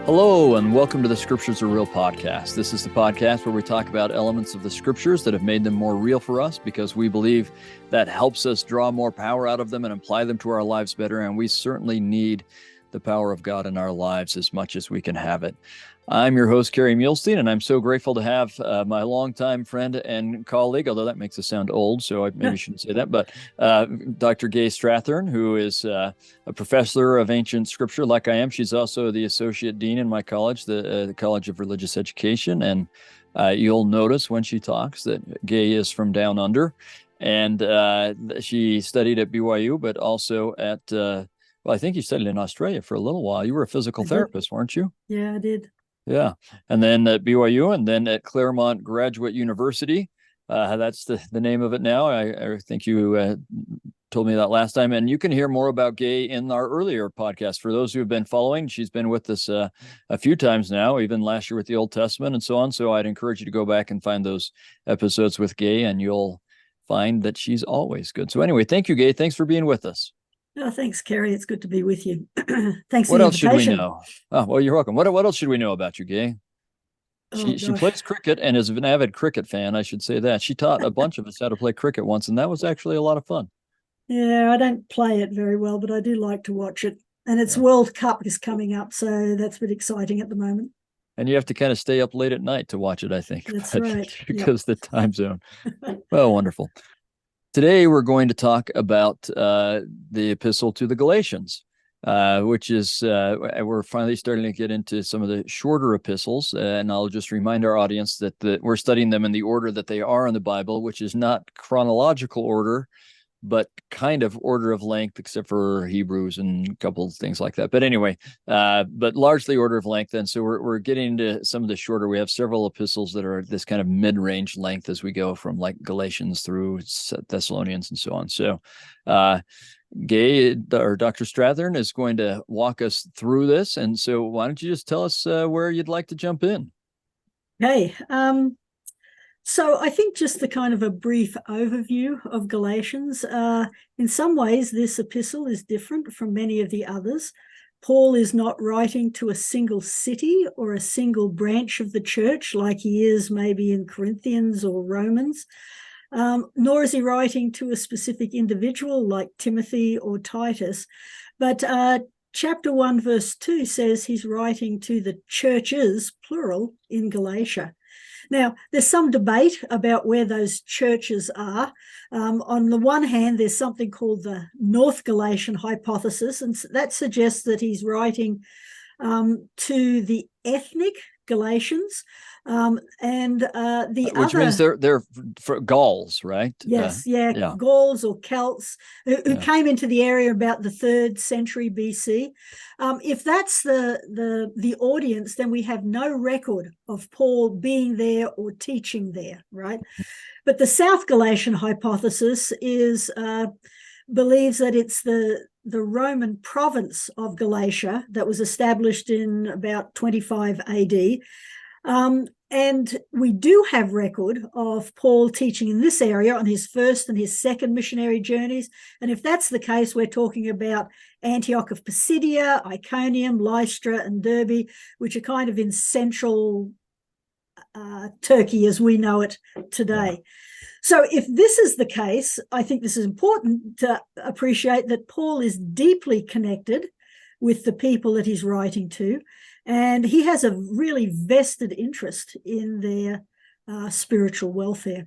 Hello, and welcome to the Scriptures Are Real podcast. This is the podcast where we talk about elements of the Scriptures that have made them more real for us because we believe that helps us draw more power out of them and apply them to our lives better. And we certainly need the power of God in our lives as much as we can have it. I'm your host, Kerry Muhlstein, and I'm so grateful to have my longtime friend and colleague, although that makes us sound old, so I maybe shouldn't say that, but Dr. Gaye Strathearn, who is a professor of ancient scripture like I am. She's also the associate dean in my college, the College of Religious Education, and you'll notice when she talks that Gaye is from down under, and she studied at BYU, but also at, well, I think you studied in Australia for a little while. You were a physical therapist, weren't you? Yeah, I did. Yeah. And then at BYU and then at Claremont Graduate University. That's the name of it now. I think you told me that last time. And you can hear more about Gaye in our earlier podcast. For those who have been following, she's been with us a few times now, even last year with the Old Testament and so on. So I'd encourage you to go back and find those episodes with Gaye, and you'll find that she's always good. So anyway, thank you, Gaye. Thanks for being with us. Oh, thanks, Kerry. It's good to be with you. Thanks What for the else should we invitation. know? Oh, well, you're welcome. What else should we know about you, Gaye? She plays cricket and is an avid cricket fan, I should say that. She taught a bunch of us how to play cricket once, and that was actually a lot of fun. Yeah, I don't play it very well, but I do like to watch it. And it's World Cup is coming up, so that's a bit exciting at the moment. And you have to kind of stay up late at night to watch it, I think. That's right. Because the time zone. Well, wonderful. Today, we're going to talk about the epistle to the Galatians, which is, we're finally starting to get into some of the shorter epistles. And I'll just remind our audience that we're studying them in the order that they are in the Bible, which is not chronological order, but kind of order of length, except for Hebrews and a couple of things like that. But anyway, but largely order of length. And so we're getting into some of the shorter. We have several epistles that are this kind of mid-range length as we go from like Galatians through Thessalonians and so on. So Gaye, or Dr. Strathearn, is going to walk us through this. And so why don't you just tell us where you'd like to jump in? Hey, so I think just the kind of a brief overview of Galatians. In some ways, this epistle is different from many of the others. Paul is not writing to a single city or a single branch of the church like he is maybe in Corinthians or Romans, nor is he writing to a specific individual like Timothy or Titus. But chapter 1, verse 2 says he's writing to the churches, plural, in Galatia. Now, there's some debate about where those churches are. On the one hand, there's something called the North Galatian hypothesis, and that suggests that he's writing to the ethnic Galatians, and the which means they're for Gauls, right? Yes, Gauls or Celts who came into the area about the 3rd century BC. If that's the audience, then we have no record of Paul being there or teaching there, right? But the South Galatian hypothesis is believes that it's the Roman province of Galatia that was established in about 25 AD. And we do have record of Paul teaching in this area on his first and his second missionary journeys. And if that's the case, we're talking about Antioch of Pisidia, Iconium, Lystra, and Derbe, which are kind of in central Turkey as we know it today. So if this is the case, I think this is important to appreciate that Paul is deeply connected with the people that he's writing to, and he has a really vested interest in their spiritual welfare.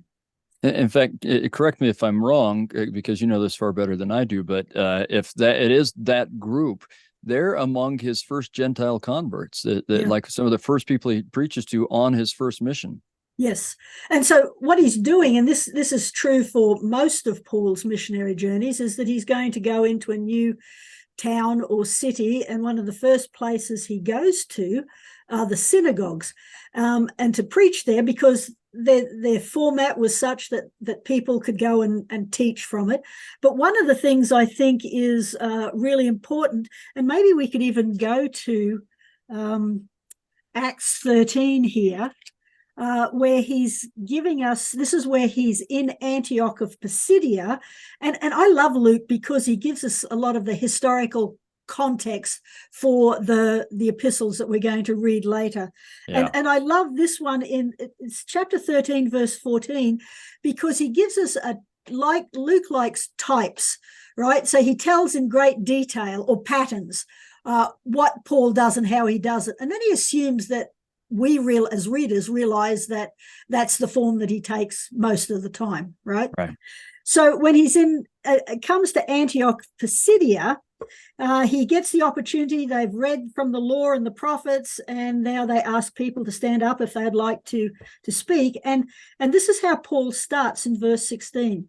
In fact, correct me if I'm wrong, because you know this far better than I do, but if it is that group, they're among his first Gentile converts, like some of the first people he preaches to on his first mission. Yes. And so what he's doing, and this is true for most of Paul's missionary journeys, is that he's going to go into a new town or city, and one of the first places he goes to are the synagogues, and to preach there, because their format was such that people could go and teach from it. But one of the things I think is really important, and maybe we could even go to Acts 13 here, where he's giving us, this is where he's in Antioch of Pisidia. And I love Luke because he gives us a lot of the historical context for the epistles that we're going to read later. Yeah. And I love this one it's chapter 13, verse 14, because he gives us Luke likes types, right? So he tells in great detail or patterns what Paul does and how he does it. And then he assumes that we as readers realize that that's the form that he takes most of the time, right? Right. So when he's comes to Antioch, Pisidia, he gets the opportunity. They've read from the law and the prophets, and now they ask people to stand up if they'd like to speak. And this is how Paul starts in verse 16.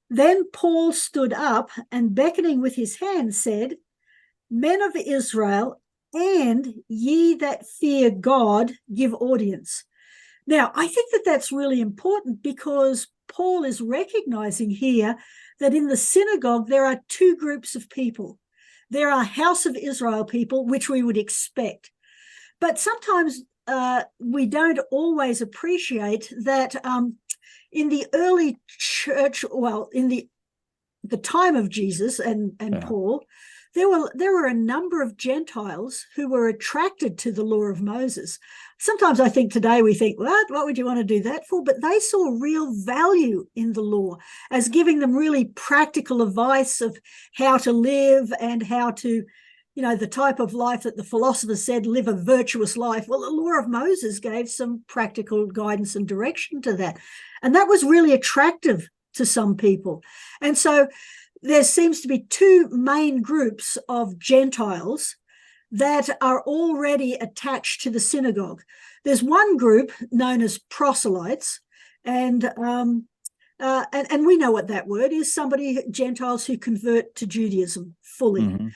Then Paul stood up and, beckoning with his hand, said, "Men of Israel, and ye that fear God, give audience." Now, I think that that's really important, because Paul is recognizing here that in the synagogue there are two groups of people. There are house of Israel people, which we would expect. But sometimes we don't always appreciate that in the early church, well, in the time of Jesus and Paul, there were a number of Gentiles who were attracted to the law of Moses. Sometimes I think today we think, what would you want to do that for? But they saw real value in the law as giving them really practical advice of how to live and how to, the type of life that the philosophers said, live a virtuous life. Well, the law of Moses gave some practical guidance and direction to that. And that was really attractive to some people. And so there seems to be two main groups of Gentiles that are already attached to the synagogue. There's one group known as proselytes, and we know what that word is, Gentiles who convert to Judaism fully. Mm-hmm.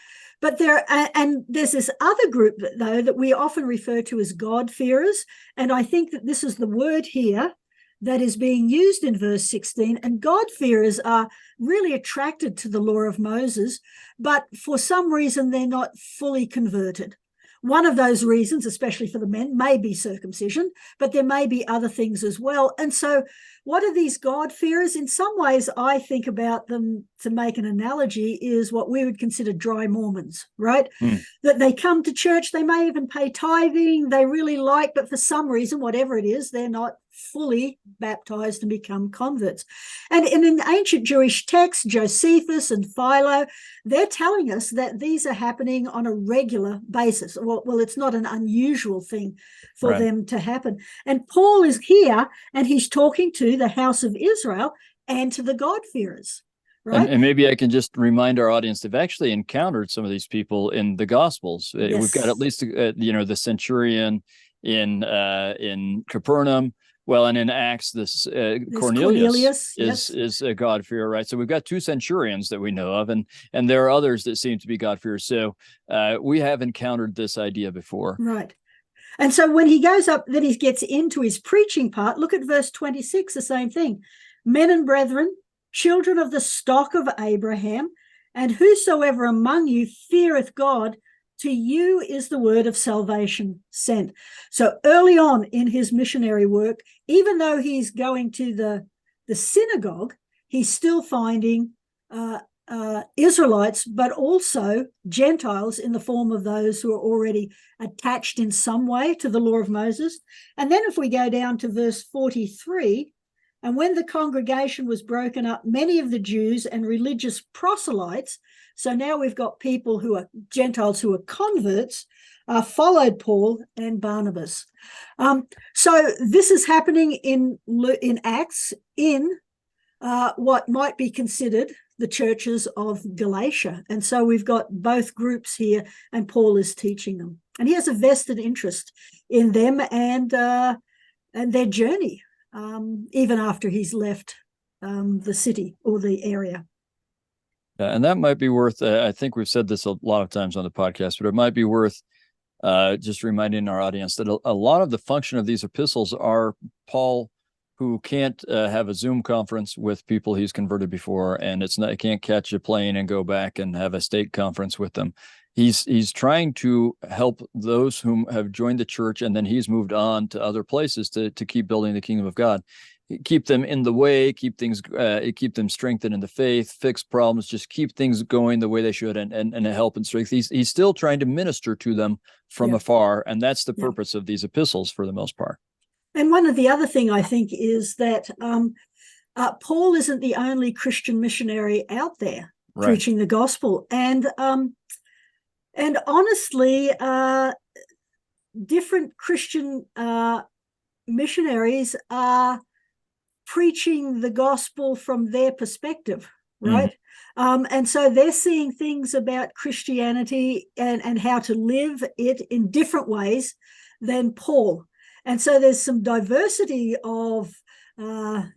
But there's this other group, though, that we often refer to as God-fearers, and I think that this is the word here that is being used in verse 16, and God-fearers are really attracted to the law of Moses, but for some reason they're not fully converted. One of those reasons, especially for the men, may be circumcision, but there may be other things as well. And so what are these God-fearers? In some ways, I think about them, to make an analogy, is what we would consider dry Mormons, right? That they come to church, they may even pay tithing, they really like, but for some reason, whatever it is, they're not fully baptized and become converts. And in ancient Jewish texts, Josephus and Philo, they're telling us that these are happening on a regular basis. Well, it's not an unusual thing for them to happen. And Paul is here, and he's talking to the house of Israel and to the God-fearers. Right? And maybe I can just remind our audience, they've actually encountered some of these people in the Gospels. Yes. We've got at least, the centurion in Capernaum. Well, and in Acts, this Cornelius is a God-fearer, right? So we've got two centurions that we know of, and there are others that seem to be God-fearers. So we have encountered this idea before. Right. And so when he goes up, then he gets into his preaching part. Look at verse 26, the same thing. Men and brethren, children of the stock of Abraham, and whosoever among you feareth God, to you is the word of salvation sent. So early on in his missionary work, even though he's going to the synagogue, he's still finding Israelites, but also Gentiles in the form of those who are already attached in some way to the law of Moses. And then if we go down to verse 43, and when the congregation was broken up, many of the Jews and religious proselytes, so now we've got people who are Gentiles who are converts, followed Paul and Barnabas. So this is happening in Acts in what might be considered the churches of Galatia. And so we've got both groups here, and Paul is teaching them. And he has a vested interest in them and their journey, even after he's left the city or the area. And that might be worth, I think we've said this a lot of times on the podcast, but it might be worth just reminding our audience that a lot of the function of these epistles are Paul, who can't have a Zoom conference with people he's converted before, and he can't catch a plane and go back and have a state conference with them. He's trying to help those whom have joined the church, and then he's moved on to other places to keep building the kingdom of God. keep them in the way, keep them strengthened in the faith, fix problems, just keep things going the way they should, and help and strength. He's still trying to minister to them from afar, and that's the purpose of these epistles for the most part. And one of the other thing I think is that Paul isn't the only Christian missionary out there preaching the gospel, and honestly, different Christian missionaries are preaching the gospel from their perspective, right? And so they're seeing things about Christianity and how to live it in different ways than Paul. And so there's some diversity of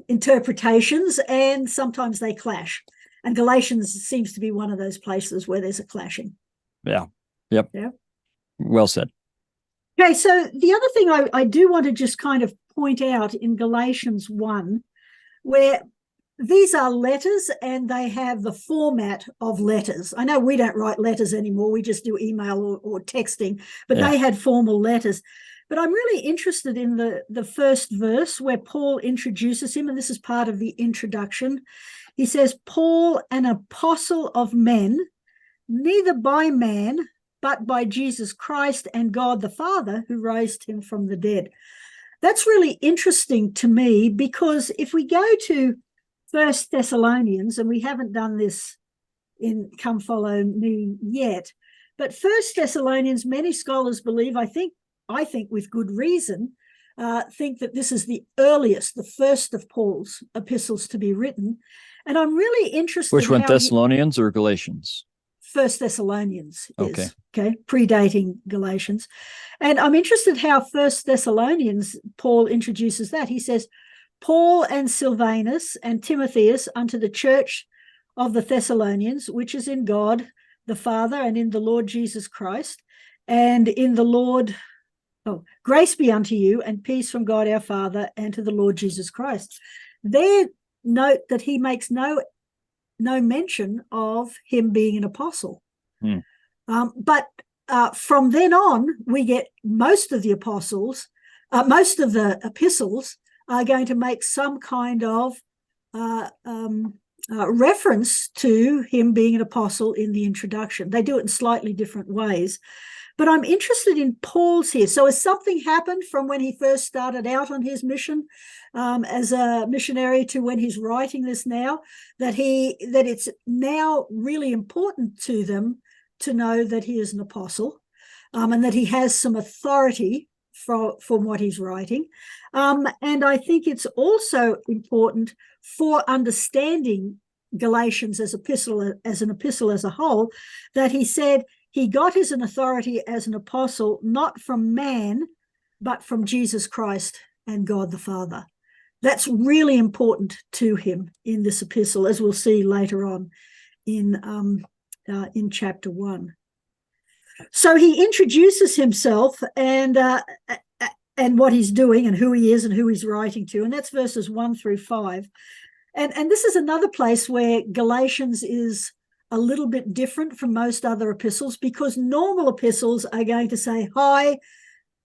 interpretations, and sometimes they clash. And Galatians seems to be one of those places where there's a clashing. Yeah. Yep. Yeah. Well said. Okay, so the other thing I do want to just kind of point out in Galatians 1, where these are letters and they have the format of letters. I know we don't write letters anymore. We just do email or texting, but they had formal letters. But I'm really interested in the first verse where Paul introduces him, and this is part of the introduction. He says, Paul, an apostle of men, neither by man, but by Jesus Christ and God the Father, who raised him from the dead. That's really interesting to me, because if we go to 1 Thessalonians, and we haven't done this in Come Follow Me yet, but 1 Thessalonians, many scholars believe, I think with good reason, think that this is the earliest, the first of Paul's epistles to be written. And I'm really interested. Which one, Thessalonians or Galatians? 1 Thessalonians is, okay, predating Galatians. And I'm interested how 1 Thessalonians, Paul introduces that. He says, Paul and Silvanus and Timotheus unto the church of the Thessalonians, which is in God the Father and in the Lord Jesus Christ, and in the Lord, grace be unto you and peace from God our Father and to the Lord Jesus Christ. There, note that he makes no mention of him being an apostle. But from then on, we get most of the epistles are going to make some kind of reference to him being an apostle in the introduction. They do it in slightly different ways. But I'm interested in Paul's here. So has something happened from when he first started out on his mission as a missionary to when he's writing this now, that it's now really important to them to know that he is an apostle, and that he has some authority from what he's writing. And I think it's also important for understanding Galatians as an epistle as a whole, that he said he got his authority as an apostle not from man, but from Jesus Christ and God the Father. That's really important to him in this epistle, as we'll see later on in chapter 1. So he introduces himself and what he's doing and who he is and who he's writing to, and that's verses 1 through 5. And this is another place where Galatians is a little bit different from most other epistles, because normal epistles are going to say, hi,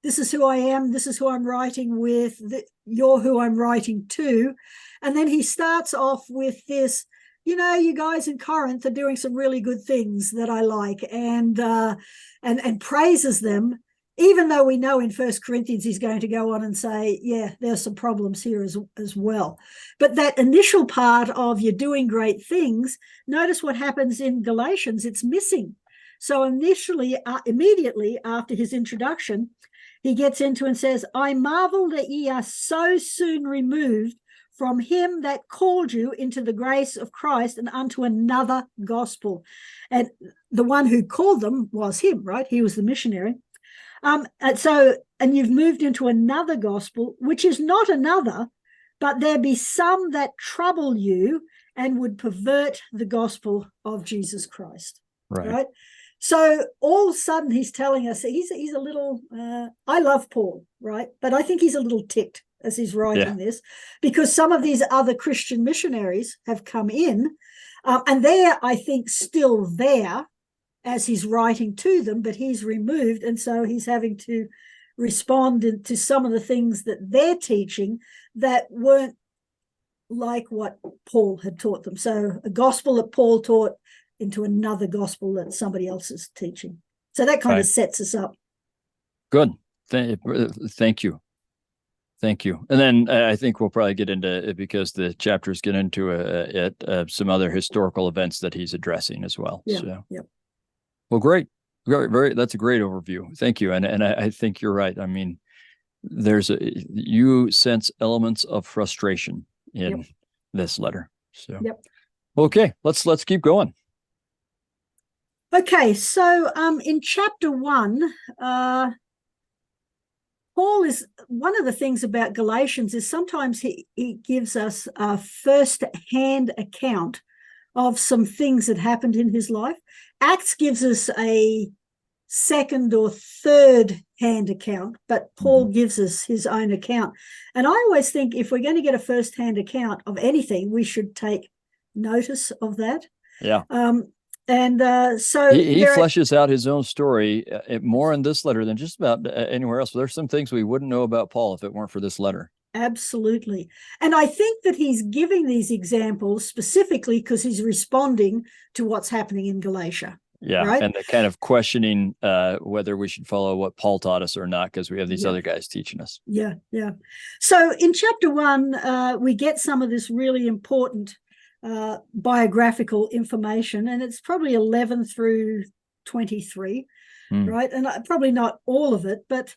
this is who I am, this is who I'm writing with, you're who I'm writing to. And then he starts off with this, you guys in Corinth are doing some really good things that I like, and praises them, even though we know in 1 Corinthians he's going to go on and say, yeah, there's some problems here as well. But that initial part of you're doing great things, notice what happens in Galatians, it's missing. So immediately after his introduction, he gets into and says, I marvel that ye are so soon removed from him that called you into the grace of Christ and unto another gospel. And the one who called them was him, right? He was the missionary. And you've moved into another gospel, which is not another, but there be some that trouble you and would pervert the gospel of Jesus Christ. Right? So all of a sudden he's telling us he's a little, I love Paul, right? But I think he's a little ticked as he's writing this, because some of these other Christian missionaries have come in, and they're, I think, still there as he's writing to them, but he's removed, and so he's having to respond to some of the things that they're teaching that weren't like what Paul had taught them. So a gospel that Paul taught into another gospel that somebody else is teaching. So that kind of sets us up. Good. Thank you. Thank you. And then I think we'll probably get into it because the chapters get into some other historical events that he's addressing as well. Yeah. So. Yeah. Well, great. Very. That's a great overview. Thank you. And I think you're right. I mean, you sense elements of frustration in this letter. So, okay, let's keep going. Okay, so in chapter 1, Paul is, one of the things about Galatians is sometimes he gives us a first-hand account of some things that happened in his life. Acts gives us a second or third hand account, but Paul gives us his own account. And I always think if we're going to get a first-hand account of anything, we should take notice of that. Yeah. So he fleshes out his own story more in this letter than just about anywhere else. There's some things we wouldn't know about Paul if it weren't for this letter. Absolutely. And I think that he's giving these examples specifically because he's responding to what's happening in Galatia. Yeah, right? And the kind of questioning whether we should follow what Paul taught us or not, because we have these other guys teaching us. Yeah. So in chapter 1, we get some of this really important biographical information, and it's probably 11 through 23, right? And probably not all of it, but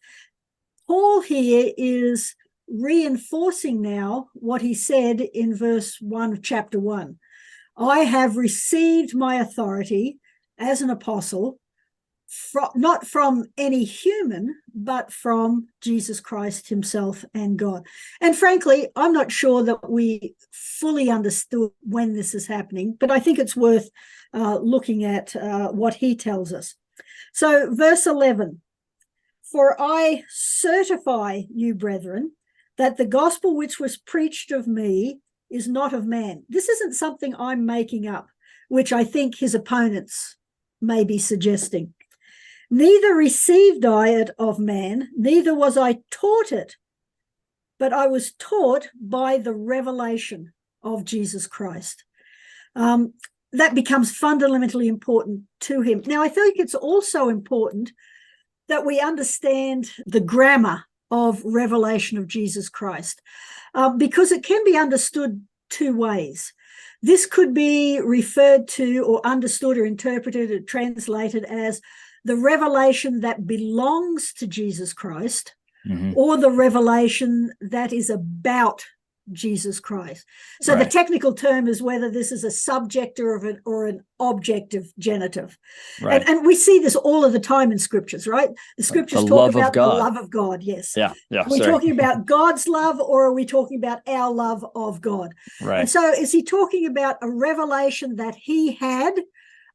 Paul here is reinforcing now what he said in verse 1 of chapter 1. I have received my authority as an apostle, not from any human, but from Jesus Christ himself and God. And frankly, I'm not sure that we fully understood when this is happening, but I think it's worth looking at what he tells us. So verse 11, for I certify you, brethren, that the gospel which was preached of me is not of man. This isn't something I'm making up, which I think his opponents may be suggesting. Neither received I it of man, neither was I taught it, but I was taught by the revelation of Jesus Christ. That becomes fundamentally important to him. Now, I think it's also important that we understand the grammar of revelation of Jesus Christ, because it can be understood two ways. This could be referred to or understood or interpreted or translated as the revelation that belongs to Jesus Christ, or the revelation that is about Jesus Christ. So the technical term is whether this is a subject or an objective genitive. Right. And we see this all of the time in scriptures, right? The scriptures talk about the love of God, yes. Yeah. Are we talking about God's love, or are we talking about our love of God? Right. And so is he talking about a revelation that he had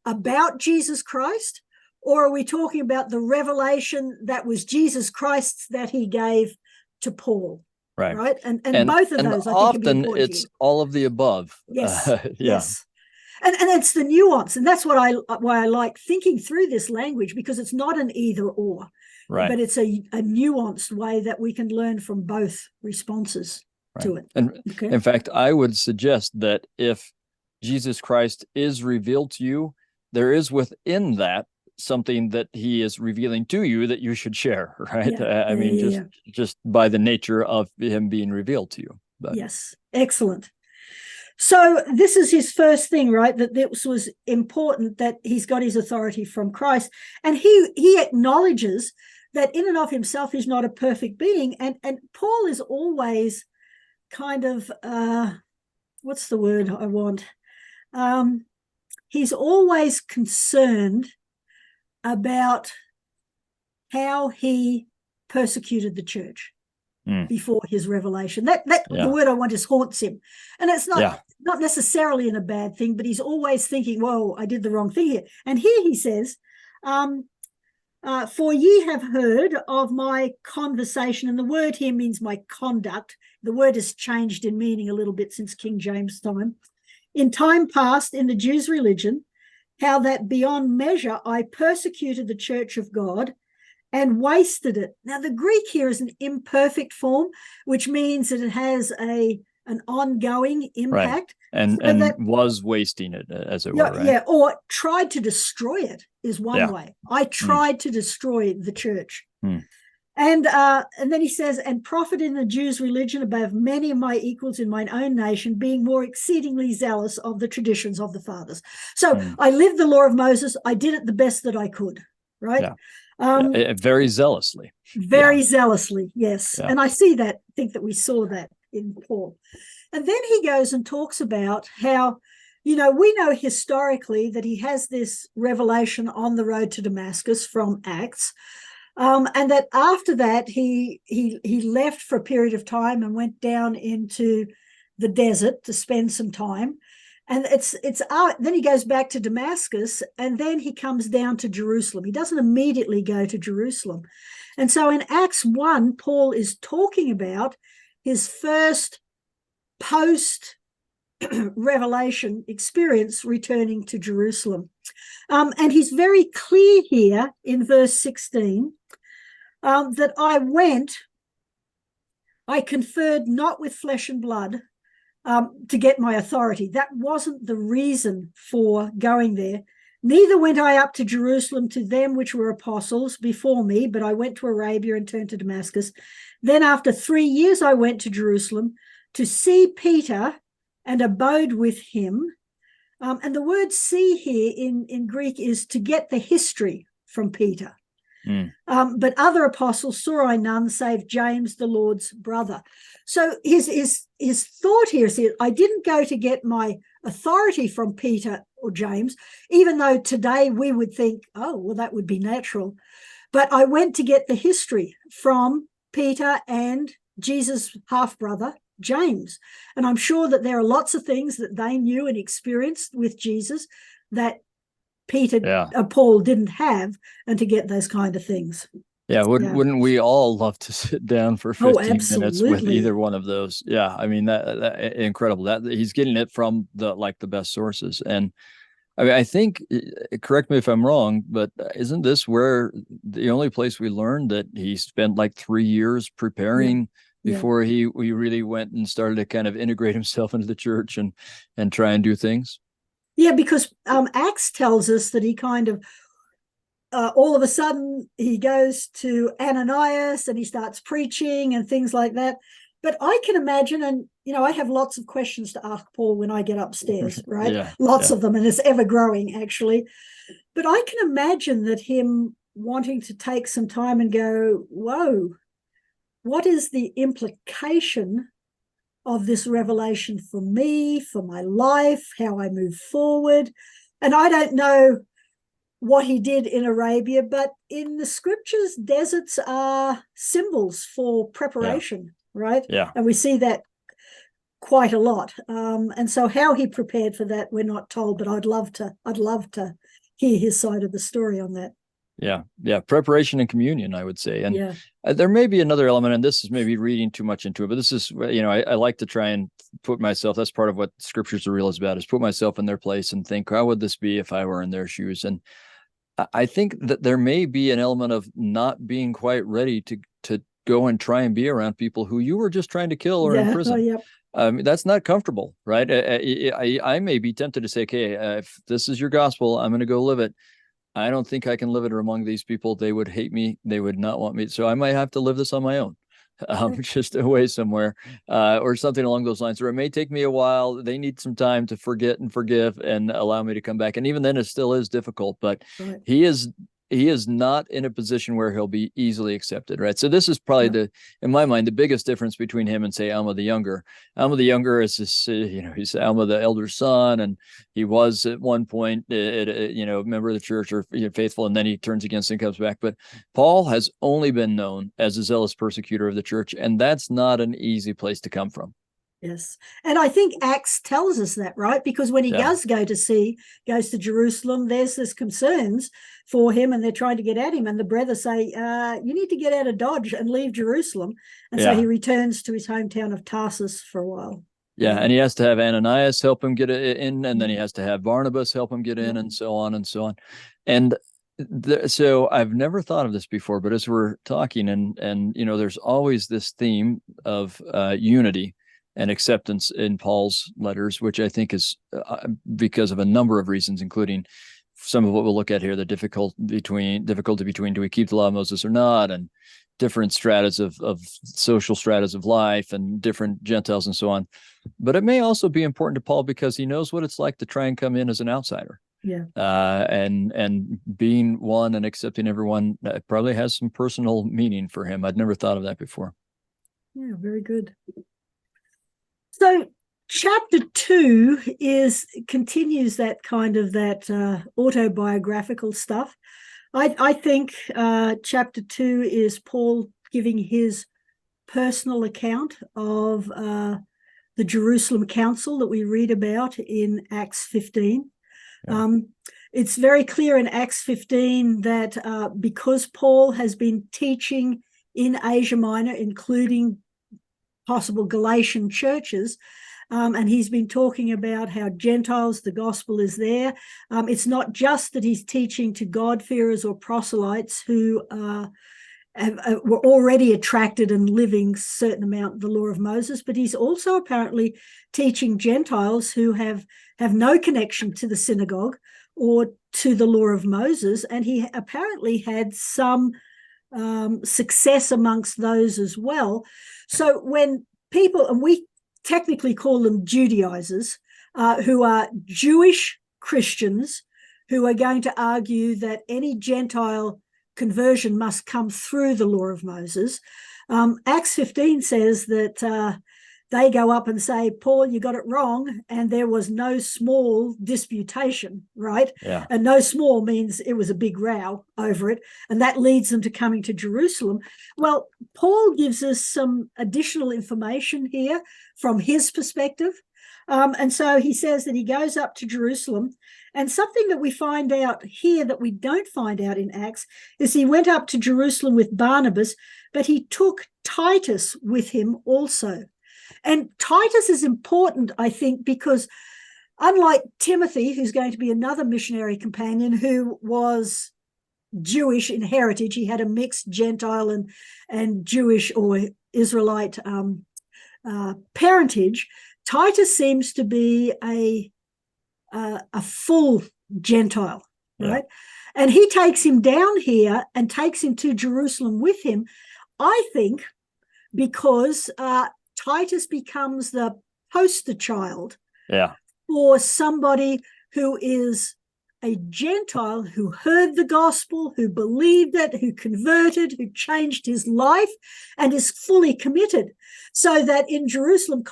about Jesus Christ, or are we talking about the revelation that was Jesus Christ's that he gave to Paul? Right. And both of those, I think, often can be important. it's all of the above. Yes. Yes. And it's the nuance. And that's why I like thinking through this language, because it's not an either or, but it's a nuanced way that we can learn from both responses to it. And in fact, I would suggest that if Jesus Christ is revealed to you, there is within that something that he is revealing to you that you should share, right? Just by the nature of him being revealed to you. But. Yes, excellent. So this is his first thing, right? That this was important, that he's got his authority from Christ, and he acknowledges that in and of himself he's not a perfect being, and Paul is always kind of what's the word I want? He's always concerned about how he persecuted the church before his revelation. The word I want is haunts him. And it's not necessarily in a bad thing, but he's always thinking, whoa, I did the wrong thing here. And here he says, for ye have heard of my conversation, and the word here means my conduct. The word has changed in meaning a little bit since King James' time. In time past, in the Jews' religion, how that beyond measure I persecuted the church of God and wasted it. Now, the Greek here is an imperfect form, which means that it has a an ongoing impact. And so that was wasting it, as it yeah, were, right? Yeah, or tried to destroy it is one way. I tried to destroy the church. And then he says, and profit in the Jews' religion above many of my equals in mine own nation, being more exceedingly zealous of the traditions of the fathers. So I lived the law of Moses. I did it the best that I could, right? Very zealously. Very zealously, yes. And I think that we saw that in Paul. And then he goes and talks about how, we know historically that he has this revelation on the road to Damascus from Acts, and that after that he left for a period of time and went down into the desert to spend some time. And then he goes back to Damascus, and then he comes down to Jerusalem. He doesn't immediately go to Jerusalem. And so in Acts 1, Paul is talking about his first post-revelation experience returning to Jerusalem. And he's very clear here in verse 16 that I conferred not with flesh and blood to get my authority. That wasn't the reason for going there. Neither went I up to Jerusalem to them which were apostles before me, but I went to Arabia and turned to Damascus. Then after 3 years I went to Jerusalem to see Peter and abode with him. And the word see here in Greek is to get the history from Peter. But other apostles saw I none save James, the Lord's brother. So his thought here is, I didn't go to get my authority from Peter or James, even though today we would think, oh, well, that would be natural. But I went to get the history from Peter and Jesus' half-brother, James. And I'm sure that there are lots of things that they knew and experienced with Jesus that Paul didn't have, and to get those kind of things. Wouldn't we all love to sit down for 15 minutes with either one of those? I mean, that incredible that he's getting it from the best sources. And I mean, I think, correct me if I'm wrong, but isn't this where the only place we learned that he spent 3 years preparing before he really went and started to kind of integrate himself into the church and try and do things? Yeah, because Acts tells us that he kind of, all of a sudden, he goes to Ananias and he starts preaching and things like that. But I can imagine, and, I have lots of questions to ask Paul when I get upstairs, right? Lots of them, and it's ever growing, actually. But I can imagine that him wanting to take some time and go, whoa, what is the implication of this revelation for me, for my life, how I move forward? And I don't know what he did in Arabia, but in the scriptures, deserts are symbols for preparation, right? And we see that quite a lot. And so how he prepared for that, we're not told, but I'd love to hear his side of the story on that. Preparation and communion, I would say. And there may be another element, and this is maybe reading too much into it, but this is, I like to try and put myself, that's part of what Scriptures are real is about, is put myself in their place and think, how would this be if I were in their shoes? And I think that there may be an element of not being quite ready to go and try and be around people who you were just trying to kill or imprison. That's not comfortable, right? I may be tempted to say, okay, if this is your gospel, I'm going to go live it. I don't think I can live it among these people. They would hate me. They would not want me. So I might have to live this on my own, just away somewhere, or something along those lines. Or it may take me a while. They need some time to forget and forgive and allow me to come back. And even then, it still is difficult. But he is not in a position where he'll be easily accepted, right? So this is probably in my mind, the biggest difference between him and, say, Alma the Younger. Alma the Younger is this, he's Alma the elder son, and he was at one point, a member of the church or faithful, and then he turns against and comes back. But Paul has only been known as a zealous persecutor of the church, and that's not an easy place to come from. Yes. And I think Acts tells us that, right? Because when he goes to Jerusalem, there's this concerns for him, and they're trying to get at him. And the brothers say, you need to get out of Dodge and leave Jerusalem. And so he returns to his hometown of Tarsus for a while. And he has to have Ananias help him get in, and then he has to have Barnabas help him get in, and so on and so on. And so I've never thought of this before, but as we're talking, and there's always this theme of unity and acceptance in Paul's letters, which I think is because of a number of reasons, including some of what we'll look at here, the difficulty between do we keep the law of Moses or not, and different stratas of social stratas of life and different Gentiles and so on. But it may also be important to Paul because he knows what it's like to try and come in as an outsider. Yeah. And being one and accepting everyone probably has some personal meaning for him. I'd never thought of that before. Yeah, very good. So chapter 2 continues that kind of autobiographical stuff. I think chapter 2 is Paul giving his personal account of the Jerusalem Council that we read about in Acts 15. Yeah. It's very clear in Acts 15 that because Paul has been teaching in Asia Minor, including possible Galatian churches, and he's been talking about how Gentiles, the gospel is there. It's not just that he's teaching to God-fearers or proselytes who were already attracted and living a certain amount of the law of Moses, but he's also apparently teaching Gentiles who have no connection to the synagogue or to the law of Moses, and he apparently had some success amongst those as well. So when people, and we technically call them Judaizers, who are Jewish Christians who are going to argue that any Gentile conversion must come through the law of Moses. Acts 15 says that they go up and say, Paul, you got it wrong, and there was no small disputation, right? Yeah. And no small means it was a big row over it, and that leads them to coming to Jerusalem. Well, Paul gives us some additional information here from his perspective. And so he says that he goes up to Jerusalem, and something that we find out here that we don't find out in Acts is he went up to Jerusalem with Barnabas, but he took Titus with him also. And Titus is important, I think, because unlike Timothy, who's going to be another missionary companion who was Jewish in heritage, he had a mixed Gentile and Jewish or Israelite parentage. Titus seems to be a full Gentile, right? Yeah. And he takes him down here and takes him to Jerusalem with him, I think, because Titus becomes the poster child for somebody who is a Gentile who heard the gospel, who believed it, who converted, who changed his life, and is fully committed. So that in Jerusalem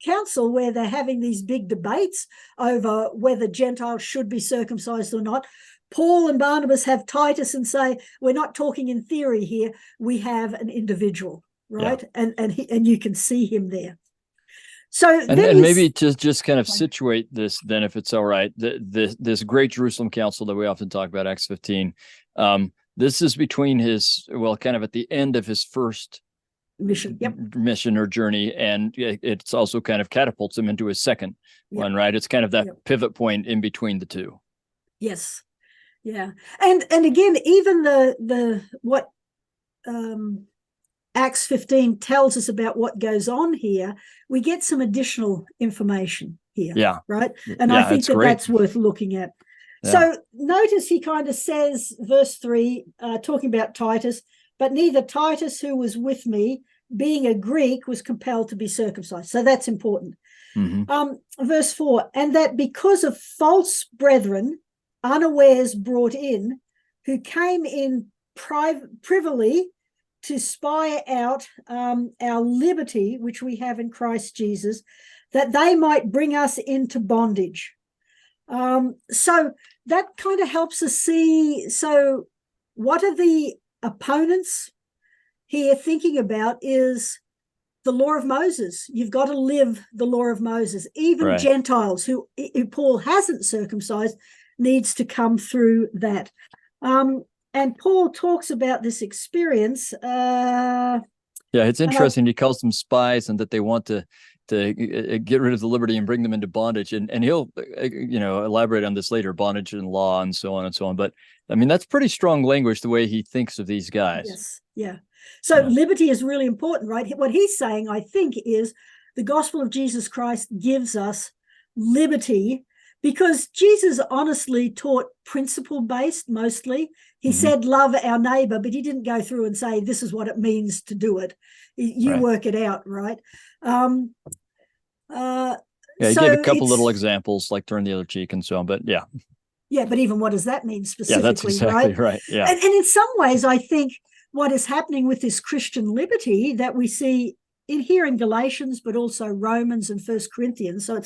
Council, where they're having these big debates over whether Gentiles should be circumcised or not, Paul and Barnabas have Titus and say, we're not talking in theory here, we have an individual. Right. Yeah. And you can see him there. So and maybe to just kind of situate this then, if it's all right, this great Jerusalem Council that we often talk about, Acts 15, this is between kind of at the end of his first mission or journey, and it's also kind of catapults him into his second one, right? It's kind of that pivot point in between the two. Yes. Yeah. And again, even the what Acts 15 tells us about what goes on here, we get some additional information here, right? And I think that's worth looking at. Yeah. So notice he kind of says, verse 3, talking about Titus, but neither Titus, who was with me, being a Greek, was compelled to be circumcised. So that's important. Mm-hmm. Verse 4, and that because of false brethren, unawares brought in, who came in privily to spy out our liberty, which we have in Christ Jesus, that they might bring us into bondage. So that kind of helps us see, so what are the opponents here thinking about is the law of Moses. You've got to live the law of Moses. Even Gentiles who Paul hasn't circumcised needs to come through that. And Paul talks about this experience. It's interesting. He calls them spies and that they want to get rid of the liberty and bring them into bondage. And he'll, elaborate on this later, bondage and law and so on and so on. But I mean, that's pretty strong language, the way he thinks of these guys. Yes. Yeah. So liberty is really important, right? What he's saying, I think, is the gospel of Jesus Christ gives us liberty, because Jesus honestly taught principle-based mostly. He said, love our neighbor, but he didn't go through and say, this is what it means to do it. You work it out, right? He gave a couple little examples, like turn the other cheek and so on, but yeah. Yeah, but even what does that mean specifically, that's exactly right? Yeah. And in some ways, I think what is happening with this Christian liberty that we see here in Galatians, but also Romans and 1 Corinthians, so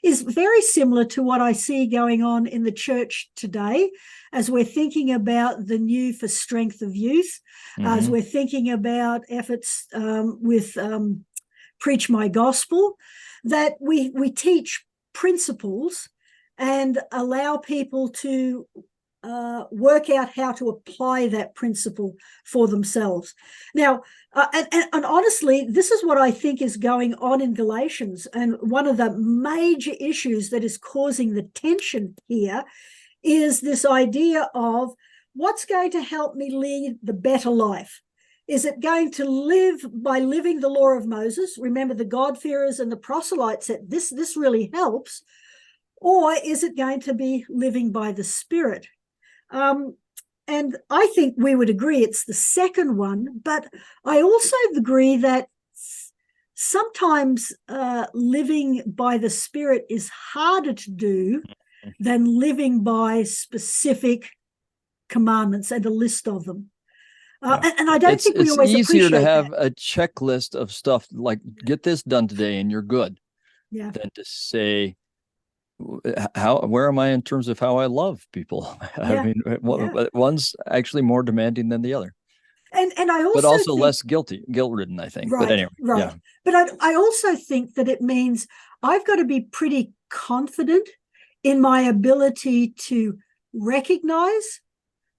is very similar to what I see going on in the church today, as we're thinking about the new for strength of youth, as we're thinking about efforts with Preach My Gospel, that we teach principles and allow people to work out how to apply that principle for themselves. Now, and honestly, this is what I think is going on in Galatians. And one of the major issues that is causing the tension here is this idea of what's going to help me lead the better life. Is it going to live by living the law of Moses? Remember, the God-fearers and the proselytes said this really helps. Or is it going to be living by the Spirit? And I think we would agree it's the second one, but I also agree that sometimes living by the Spirit is harder to do than living by specific commandments and a list of them. And I don't think we always appreciate It's easier to have that. a checklist of stuff like, get this done today and you're good, than to say, where am I in terms of how I love people? I mean, one's actually more demanding than the other. And I also, but also think, less guilt-ridden, I think. Right, but anyway, right. But I also think that it means I've got to be pretty confident in my ability to recognize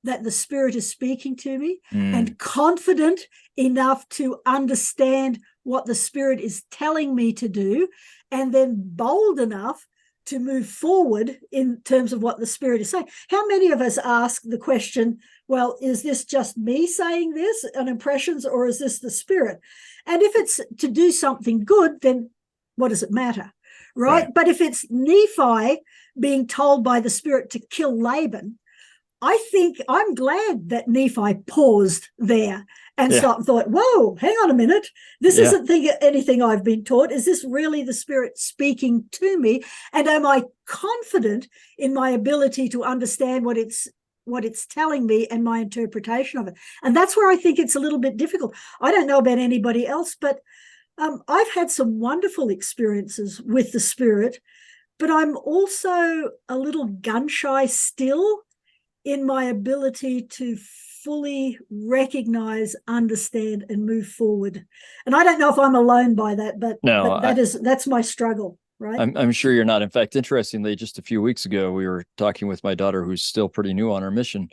that the Spirit is speaking to me, and confident enough to understand what the Spirit is telling me to do, and then bold enough to move forward in terms of what the Spirit is saying. How many of us ask the question, well, is this just me saying this on impressions, or is this the Spirit? And if it's to do something good, then what does it matter, right? But if it's Nephi being told by the Spirit to kill Laban, I think I'm glad that Nephi paused there and stopped and thought, whoa, hang on a minute. This isn't anything I've been taught. Is this really the Spirit speaking to me? And am I confident in my ability to understand what it's telling me and my interpretation of it? And that's where I think it's a little bit difficult. I don't know about anybody else, but I've had some wonderful experiences with the Spirit, but I'm also a little gun-shy still in my ability to fully recognize, understand, and move forward. And I don't know if I'm alone by that, but that's my struggle, right? I'm sure you're not. In fact, interestingly, just a few weeks ago, we were talking with my daughter, who's still pretty new on our mission,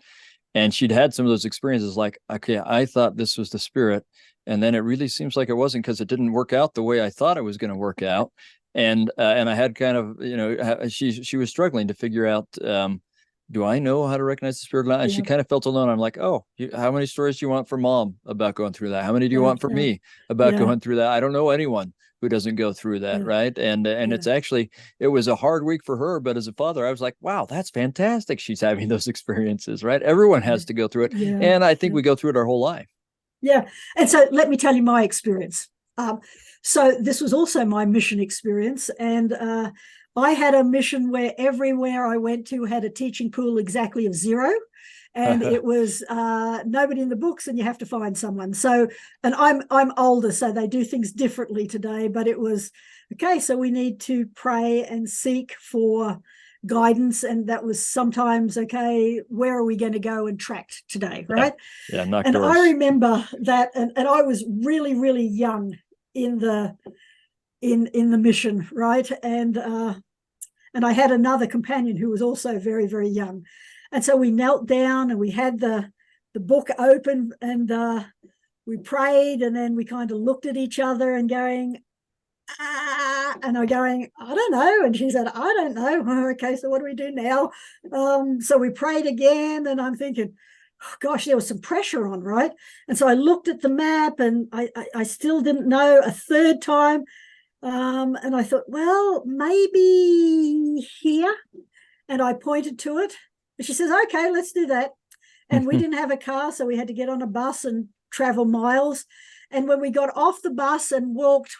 and she'd had some of those experiences like, okay, I thought this was the Spirit, and then it really seems like it wasn't, because it didn't work out the way I thought it was going to work out. And I had kind of, she was struggling to figure out, do I know how to recognize the Spirit? And she kind of felt alone. I'm like, oh, how many stories do you want from Mom about going through that? How many do you want from me about going through that? I don't know anyone who doesn't go through that, right? And it's actually, it was a hard week for her, but as a father, I was like, wow, that's fantastic. She's having those experiences, right? Everyone has to go through it. And I think we go through it our whole life. Yeah. And so let me tell you my experience. So this was also my mission experience. And I had a mission where everywhere I went to had a teaching pool exactly of 0. And it was nobody in the books, and you have to find someone. So, and I'm older, so they do things differently today, but it was, okay, so we need to pray and seek for guidance. And that was sometimes, okay, where are we going to go and tract today, right? Knock and doors. I remember that, and I was really, really young in the mission, right? And I had another companion who was also very, very young. And so we knelt down and we had the book open, and we prayed, and then we kind of looked at each other and going, and I'm going, I don't know. And she said, I don't know. Okay, so what do we do now? So we prayed again, and I'm thinking, oh, gosh, there was some pressure on, right? And so I looked at the map, and I still didn't know. A third time, And I thought, well, maybe here. And I pointed to it. And she says, okay, let's do that. And we didn't have a car, so we had to get on a bus and travel miles. And when we got off the bus and walked,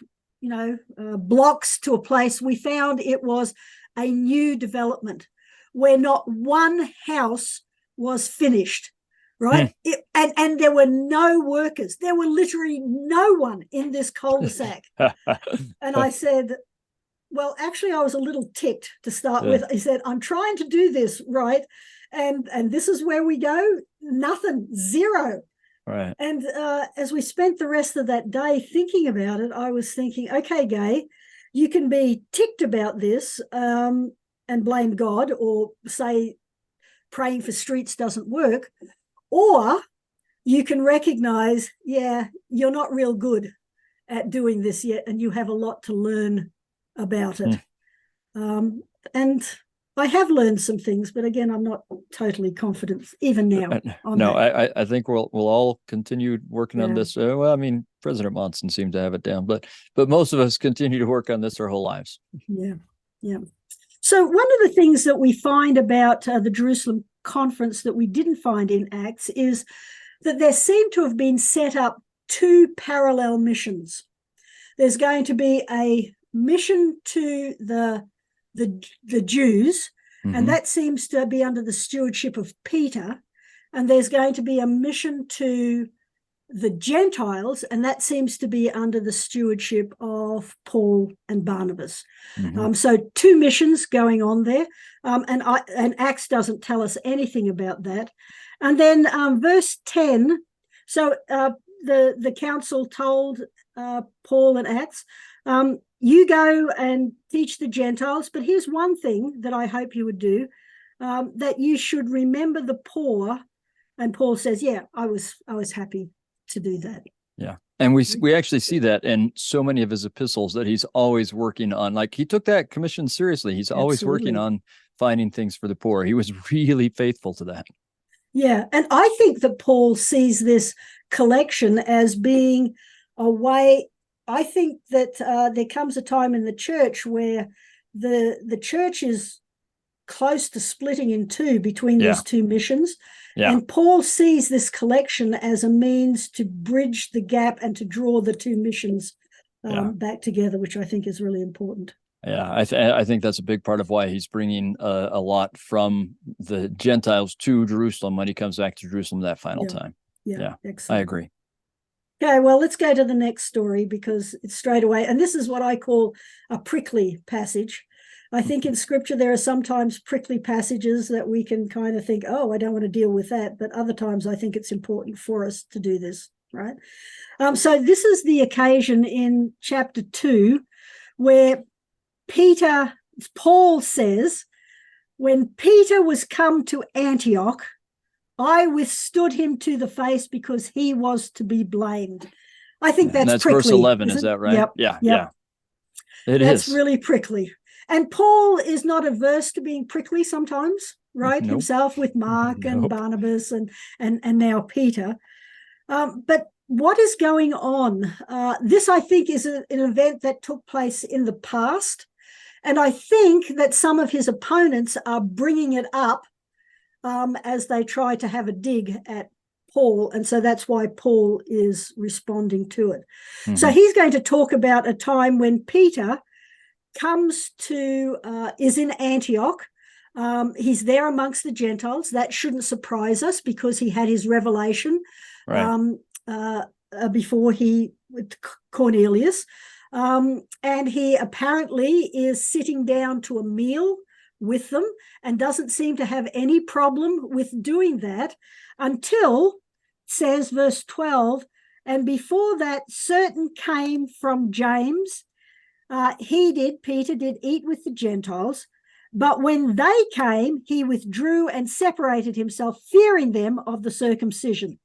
blocks to a place, we found it was a new development where not one house was finished, right? And there were no workers. There were literally no one in this cul-de-sac. And I said, well, actually, I was a little ticked to start with. I said, I'm trying to do this, right? And this is where we go. Nothing, zero. Right. And as we spent the rest of that day thinking about it, I was thinking, okay, Gaye, you can be ticked about this and blame God, or say praying for streets doesn't work, or you can recognize, yeah, you're not real good at doing this yet, and you have a lot to learn about it. And I have learned some things, but again, I'm not totally confident even now. I think we'll all continue working on this. Well, I mean, President Monson seemed to have it down, but most of us continue to work on this our whole lives. Yeah. So one of the things that we find about the Jerusalem conference that we didn't find in Acts is that there seem to have been set up two parallel missions. There's going to be a mission to the Jews, and that seems to be under the stewardship of Peter, and there's going to be a mission to the Gentiles, and that seems to be under the stewardship of Paul and Barnabas. So two missions going on there, and Acts doesn't tell us anything about that. And then verse 10, so the council told Paul and Acts, you go and teach the Gentiles, but here's one thing that I hope you would do, that you should remember the poor. And Paul says, yeah, I was happy to do that. Yeah. And we actually see that in so many of his epistles, that he's always working on, like, he took that commission seriously. He's always working on finding things for the poor. He was really faithful to that. Yeah. And I think that Paul sees this collection as being a way. I think that there comes a time in the church where the church is close to splitting in two between these two missions. Yeah. And Paul sees this collection as a means to bridge the gap and to draw the two missions back together, which I think is really important. Yeah, I think that's a big part of why he's bringing a lot from the Gentiles to Jerusalem when he comes back to Jerusalem that final time. Yeah, excellent. I agree. Okay, well, let's go to the next story, because it's straight away, and this is what I call a prickly passage. I think in Scripture there are sometimes prickly passages that we can kind of think, oh, I don't want to deal with that, but other times I think it's important for us to do this, right? So this is the occasion in chapter 2 where Paul says, when Peter was come to Antioch, I withstood him to the face because he was to be blamed. I think that's prickly. Verse 11, is that right? Yep. Yeah. That's really prickly. And Paul is not averse to being prickly sometimes, right? Nope. Himself with Mark and Barnabas and now Peter. But what is going on? This, I think, is an event that took place in the past. And I think that some of his opponents are bringing it up as they try to have a dig at Paul. And so that's why Paul is responding to it. So he's going to talk about a time when Peter is in Antioch. He's there amongst the Gentiles. That shouldn't surprise us, because he had his revelation before with Cornelius. And he apparently is sitting down to a meal with them and doesn't seem to have any problem with doing that until, says verse 12, and before that certain came from James. Peter did eat with the Gentiles, but when they came, he withdrew and separated himself, fearing them of the circumcision.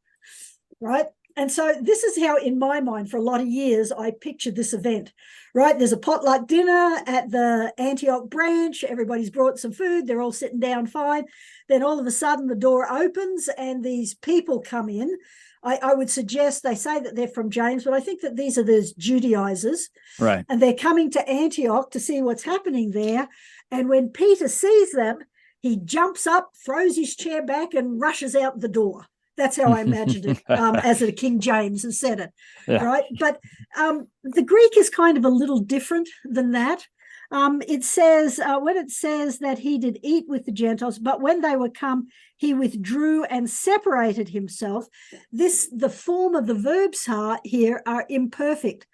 Right? And so this is how, in my mind, for a lot of years, I pictured this event, right? There's a potluck dinner at the Antioch branch. Everybody's brought some food. They're all sitting down fine. Then all of a sudden the door opens and these people come in. I would suggest, they say that they're from James, but I think that these are those Judaizers. Right. And they're coming to Antioch to see what's happening there. And when Peter sees them, he jumps up, throws his chair back, and rushes out the door. That's how I imagined it, as the King James has said it, right? But the Greek is kind of a little different than that. It says, when it says that he did eat with the Gentiles, but when they were come, he withdrew and separated himself. The form of the verbs here are imperfect.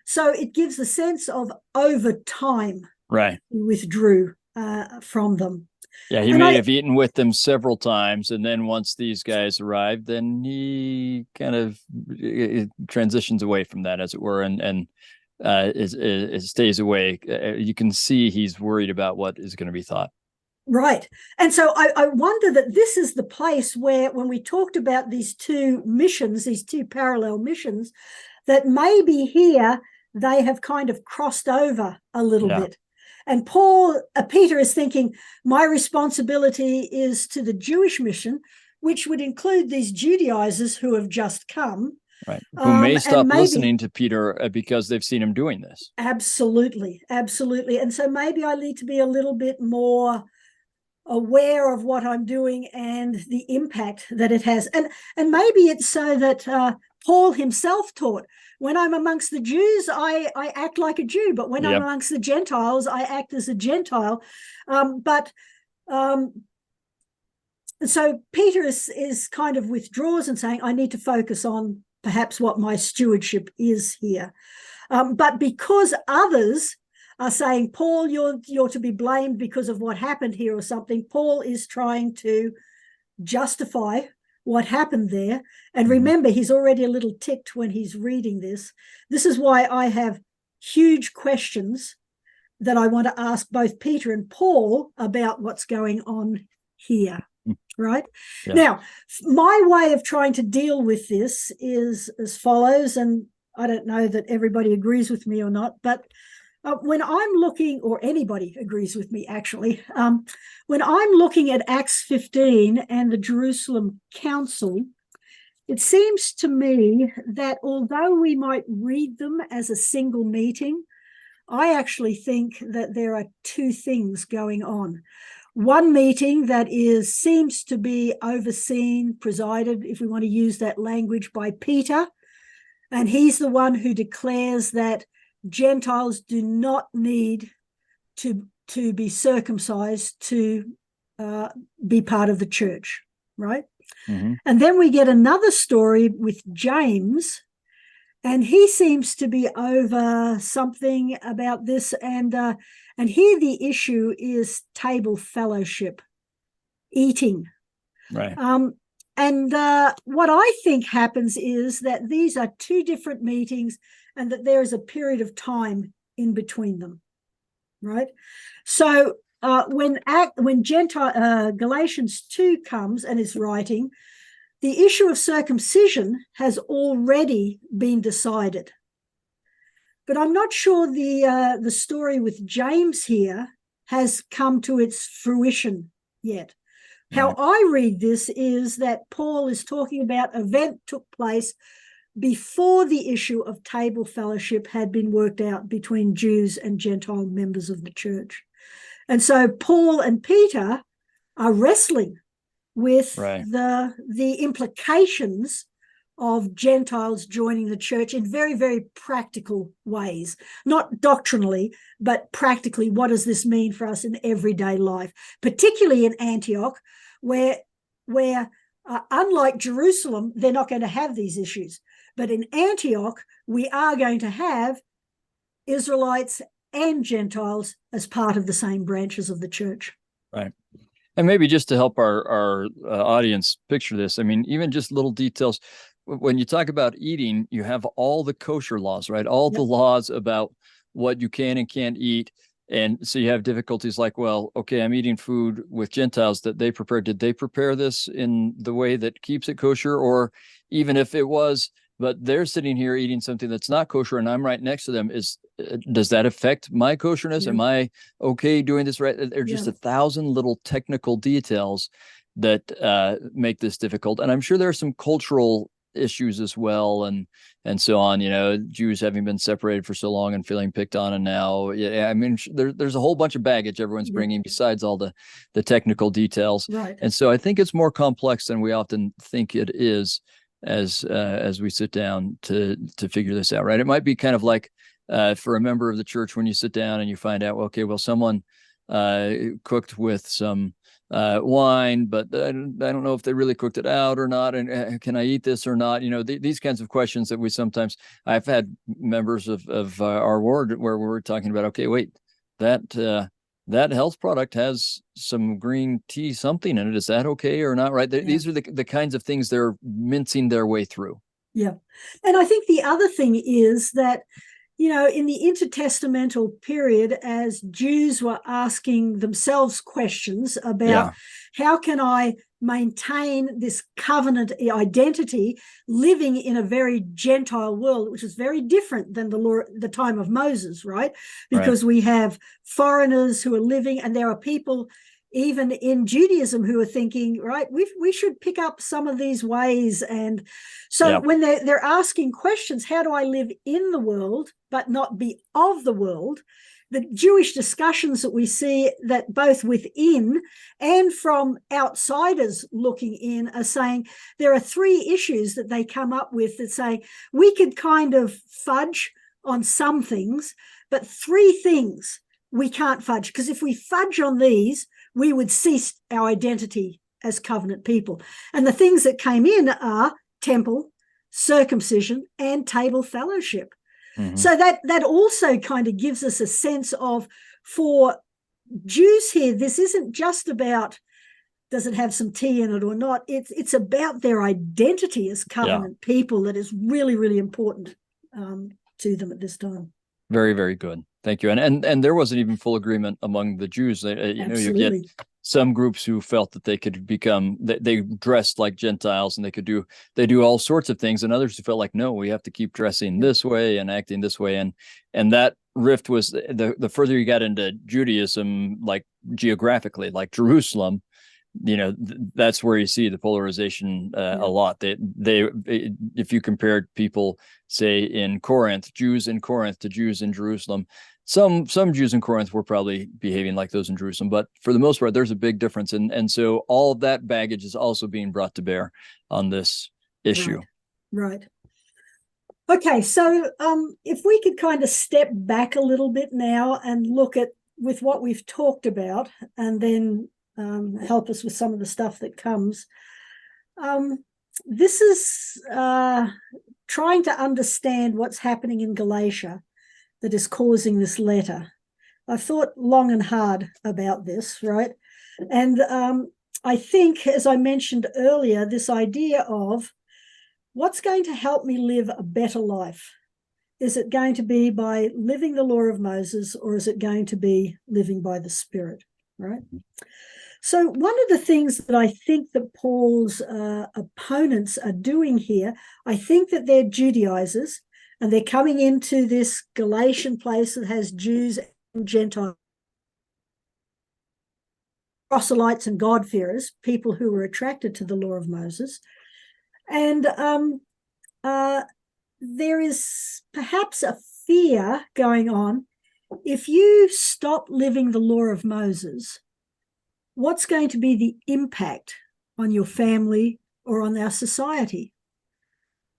So it gives the sense of over time. Right. He withdrew from them. Yeah, he may have eaten with them several times, and then once these guys arrived, then he kind of transitions away from that, as it were, and stays away. You can see he's worried about what is going to be thought. Right. And so I wonder that this is the place where, when we talked about these two missions, these two parallel missions, that maybe here they have kind of crossed over a little bit. And Peter is thinking, my responsibility is to the Jewish mission, which would include these Judaizers who have just come. Right. Who may stop listening to Peter because they've seen him doing this. Absolutely. Absolutely. And so maybe I need to be a little bit more aware of what I'm doing and the impact that it has. And maybe it's so that Paul himself taught, when I'm amongst the Jews, I act like a Jew, but when I'm amongst the Gentiles, I act as a Gentile. So Peter is kind of withdraws and saying, I need to focus on perhaps what my stewardship is here. But because others are saying, Paul, you're to be blamed because of what happened here or something, Paul is trying to justify what happened there. And remember, he's already a little ticked when he's reading this. This is why I have huge questions that I want to ask both Peter and Paul about what's going on here, right? Yeah. Now, my way of trying to deal with this is as follows, and I don't know that everybody agrees with me or not, but when I'm looking, or anybody agrees with me actually, when I'm looking at Acts 15 and the Jerusalem Council, it seems to me that although we might read them as a single meeting, I actually think that there are two things going on. One meeting that seems to be overseen, presided, if we want to use that language, by Peter, and he's the one who declares that Gentiles do not need to be circumcised to be part of the church, right? Mm-hmm. And then we get another story with James, and he seems to be over something about this. And here the issue is table fellowship, eating. Right. And what I think happens is that these are two different meetings, and that there is a period of time in between them, right? So when Galatians 2 comes and is writing, the issue of circumcision has already been decided. But I'm not sure the story with James here has come to its fruition yet. How I read this is that Paul is talking about an event took place before the issue of table fellowship had been worked out between Jews and Gentile members of the church. And so Paul and Peter are wrestling with the implications of Gentiles joining the church in very, very practical ways, not doctrinally, but practically. What does this mean for us in everyday life, particularly in Antioch, where unlike Jerusalem, they're not going to have these issues. But in Antioch, we are going to have Israelites and Gentiles as part of the same branches of the church. Right. And maybe just to help our audience picture this, I mean, even just little details. When you talk about eating, you have all the kosher laws, right? All the laws about what you can and can't eat. And so you have difficulties like, well, okay, I'm eating food with Gentiles that they prepared. Did they prepare this in the way that keeps it kosher? Or even if it was but they're sitting here eating something that's not kosher, and I'm right next to them. Does that affect my kosherness? Yeah. Am I okay doing this right? There are just Yeah. 1,000 little technical details that make this difficult. And I'm sure there are some cultural issues as well, and so on. Jews having been separated for so long and feeling picked on, and now, I mean, there's a whole bunch of baggage everyone's bringing besides all the technical details. Right. And so I think it's more complex than we often think it is as we sit down to figure this out. Right? It might be kind of like for a member of the church when you sit down and you find out, okay, well, someone cooked with some wine, but I don't know if they really cooked it out or not, and can I eat this or not? These kinds of questions that we sometimes. I've had members of our ward where we're talking about, okay, wait, that health product has some green tea something in it. Is that okay or not? Right? These are the kinds of things they're mincing their way through. Yeah, and I think the other thing is that, in the intertestamental period, as Jews were asking themselves questions about how can I maintain this covenant identity living in a very Gentile world, which is very different than the time of Moses, right? Because we have foreigners who are living, and there are people even in Judaism who are thinking, right, we should pick up some of these ways. And so when they're asking questions, how do I live in the world but not be of the world? The Jewish discussions that we see, that both within and from outsiders looking in, are saying there are 3 issues that they come up with that say we could kind of fudge on some things, but 3 things we can't fudge, because if we fudge on these, we would cease our identity as covenant people. And the things that came in are temple, circumcision, and table fellowship. Mm-hmm. So that also kind of gives us a sense of, for Jews here, this isn't just about, does it have some tea in it or not? It's about their identity as covenant people that is really, really important to them at this time. Very, very good. Thank you. And there wasn't even full agreement among the Jews. You get some groups who felt that they could become, they dressed like Gentiles and they do all sorts of things, and others who felt like, no, we have to keep dressing this way and acting this way. And that rift was the further you got into Judaism, like geographically, like Jerusalem, that's where you see the polarization a lot. They if you compared people, say, in Corinth, Jews in Corinth to Jews in Jerusalem, some Jews in Corinth were probably behaving like those in Jerusalem, but for the most part, there's a big difference. And so all of that baggage is also being brought to bear on this issue. Right. Okay, so if we could kind of step back a little bit now and look at with what we've talked about, and then help us with some of the stuff that comes. This is trying to understand what's happening in Galatia that is causing this letter. I've thought long and hard about this, right? And I think, as I mentioned earlier, this idea of what's going to help me live a better life. Is it going to be by living the law of Moses, or is it going to be living by the Spirit, right? So one of the things that I think that Paul's opponents are doing here, I think that they're Judaizers, and they're coming into this Galatian place that has Jews and Gentiles, proselytes and God-fearers, people who were attracted to the law of Moses. And there is perhaps a fear going on. If you stop living the law of Moses, what's going to be the impact on your family or on our society?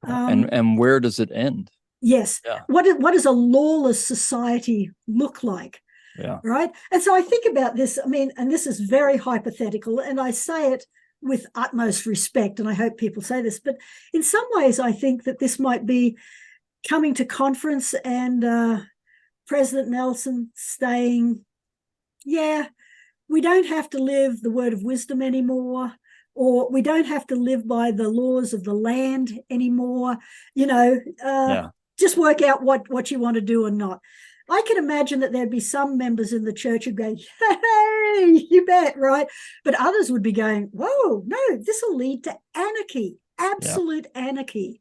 And where does it end? Yes. Yeah. What does a lawless society look like? Yeah. Right. And so I think about this, and this is very hypothetical, and I say it with utmost respect, and I hope people say this, but in some ways I think that this might be coming to conference and President Nelson saying, we don't have to live the word of wisdom anymore, or we don't have to live by the laws of the land anymore. Just work out what you want to do or not. I can imagine that there'd be some members in the church who'd go, hey, you bet, right? But others would be going, whoa, no, this will lead to anarchy, absolute anarchy.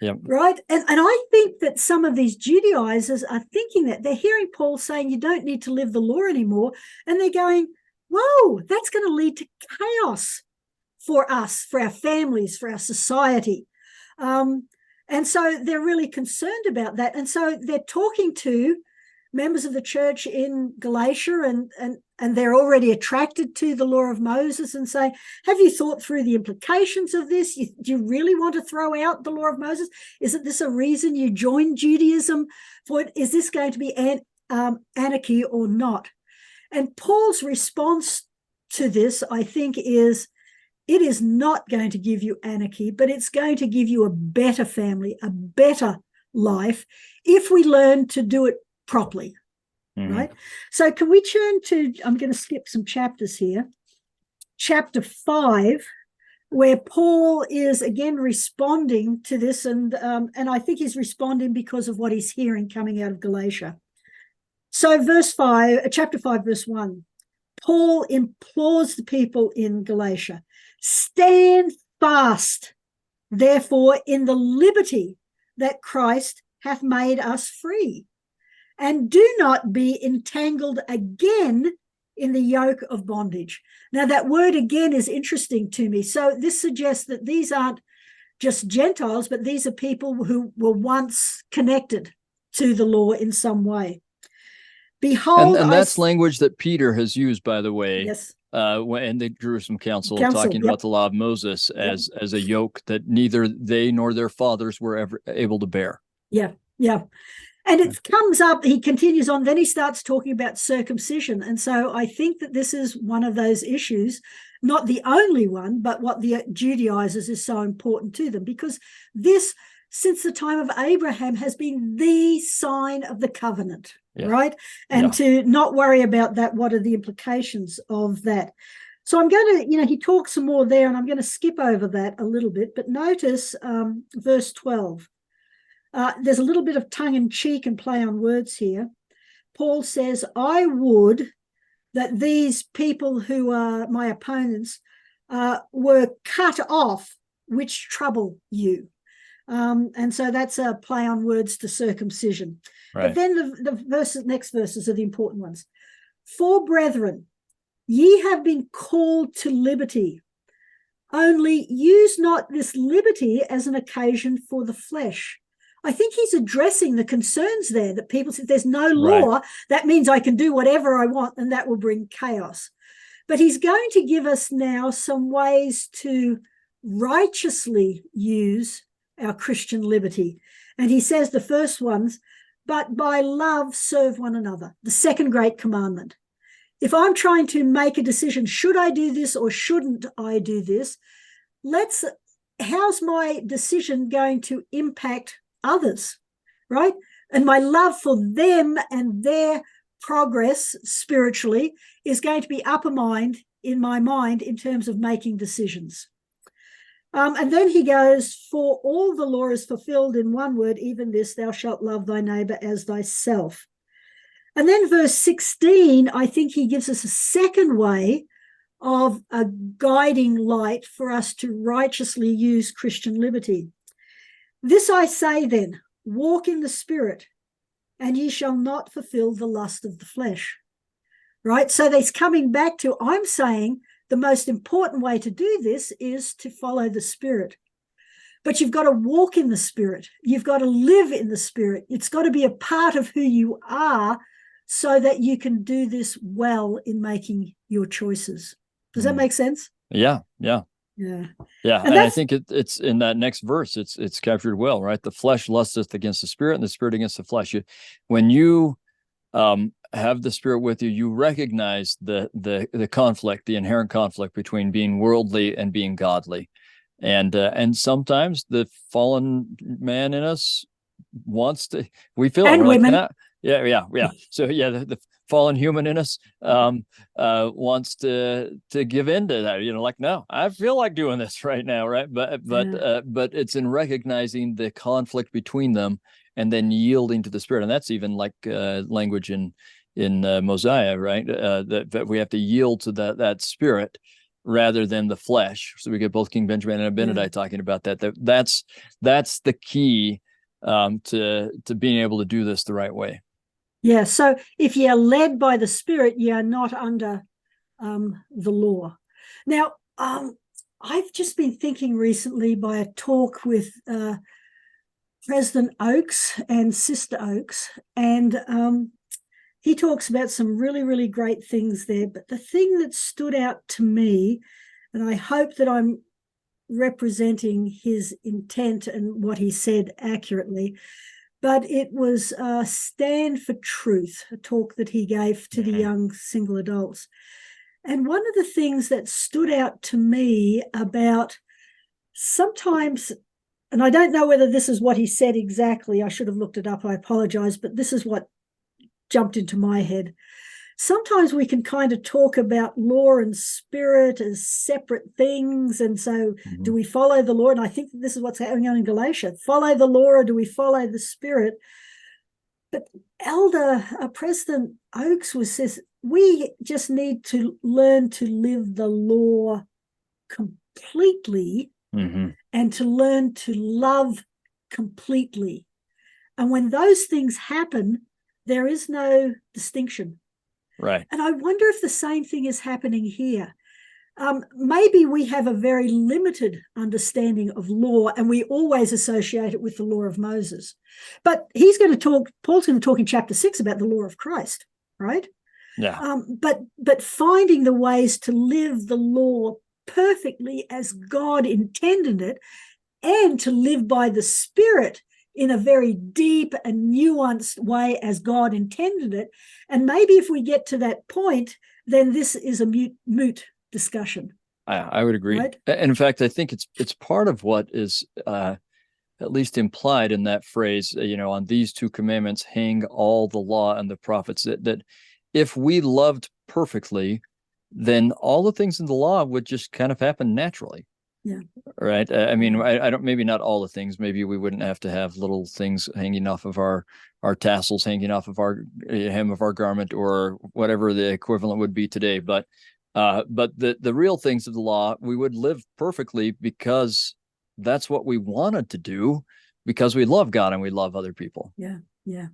Yep. Right. And I think that some of these Judaizers are thinking that they're hearing Paul saying you don't need to live the law anymore. And they're going, whoa, that's going to lead to chaos for us, for our families, for our society. And so they're really concerned about that. And so they're talking to members of the church in Galatia, and they're already attracted to the law of Moses, and say, have you thought through the implications of this? Do you really want to throw out the law of Moses? Isn't this a reason you joined Judaism? Is this going to be anarchy or not? And Paul's response to this, I think, is it is not going to give you anarchy, but it's going to give you a better family, a better life, if we learn to do it properly, right? So can we turn to, I'm going to skip some chapters here, chapter 5, where Paul is again responding to this, and I think he's responding because of what he's hearing coming out of Galatia. So chapter 5, verse 1, Paul implores the people in Galatia, stand fast, therefore, in the liberty that Christ hath made us free, and do not be entangled again in the yoke of bondage. Now, that word again is interesting to me. So this suggests that these aren't just Gentiles, but these are people who were once connected to the law in some way. Behold, and that's language that Peter has used, by the way. Yes. In the Jerusalem Council talking about the law of Moses as a yoke that neither they nor their fathers were ever able to bear. Yeah. And it comes up, he continues on, then he starts talking about circumcision. And so I think that this is one of those issues, not the only one, but what the Judaizers is so important to them, because this, since the time of Abraham, has been the sign of the covenant, right? And to not worry about that, what are the implications of that? So I'm going to, he talks some more there, and I'm going to skip over that a little bit, but notice verse 12. There's a little bit of tongue-in-cheek and play on words here. Paul says, I would that these people who are my opponents were cut off, which trouble you. And so that's a play on words to circumcision. Right. But then the next verses are the important ones. For brethren, ye have been called to liberty, only use not this liberty as an occasion for the flesh. I think he's addressing the concerns there that people say there's no law, that means I can do whatever I want, and that will bring chaos. But he's going to give us now some ways to righteously use our Christian liberty. And he says the first ones, but by love serve one another, the second great commandment. If I'm trying to make a decision, should I do this or shouldn't I do this? How's my decision going to impact others, right? And my love for them and their progress spiritually is going to be in my mind in terms of making decisions. And then he goes, for all the law is fulfilled in one word, even this, thou shalt love thy neighbor as thyself. And then verse 16, I think he gives us a second way of a guiding light for us to righteously use Christian liberty. This I say then, walk in the Spirit, and ye shall not fulfill the lust of the flesh. Right? So he's coming back to, I'm saying the most important way to do this is to follow the Spirit. But you've got to walk in the Spirit. You've got to live in the Spirit. It's got to be a part of who you are so that you can do this well in making your choices. Does that make sense? Yeah. And I think it's in that next verse, it's captured well, right? The flesh lusteth against the Spirit, and the Spirit against the flesh. When you have the Spirit with you, you recognize the conflict, the inherent conflict between being worldly and being godly. And sometimes the fallen man in us wants to, we feel and women. Like, yeah. So the fallen human in us wants to give in to that, like, no, I feel like doing this right now, right? But it's in recognizing the conflict between them and then yielding to the Spirit. And that's even like language in Mosiah, right? That we have to yield to that Spirit rather than the flesh. So we get both King Benjamin and Abinadi talking about that. That's the key to being able to do this the right way. Yeah. So if you are led by the Spirit, you are not under the law. Now, I've just been thinking recently by a talk with President Oakes and Sister Oakes, and he talks about some really, really great things there. But the thing that stood out to me, and I hope that I'm representing his intent and what he said accurately, but it was Stand for Truth, a talk that he gave to the young single adults. And one of the things that stood out to me about sometimes, and I don't know whether this is what he said exactly, I should have looked it up, I apologize, but this is what jumped into my head. Sometimes we can kind of talk about law and spirit as separate things. And so do we follow the law? And I think this is what's happening on in Galatia. Follow the law, or do we follow the Spirit? But President Oakes says, we just need to learn to live the law completely and to learn to love completely. And when those things happen, there is no distinction. Right. And I wonder if the same thing is happening here. Maybe we have a very limited understanding of law, and we always associate it with the law of Moses. But Paul's going to talk in chapter 6 about the law of Christ, right? Yeah. But finding the ways to live the law perfectly as God intended it, and to live by the Spirit in a very deep and nuanced way as God intended it. And maybe if we get to that point, then this is a moot discussion. I would agree. Right? And in fact, I think it's part of what is at least implied in that phrase, on these two commandments hang all the law and the prophets, that if we loved perfectly, then all the things in the law would just kind of happen naturally. Yeah. Right. I mean, I don't, maybe not all the things. Maybe we wouldn't have to have little things hanging off of our tassels hanging off of our hem of our garment, or whatever the equivalent would be today. But the real things of the law, we would live perfectly because that's what we wanted to do, because we love God and we love other people. Yeah. Yeah.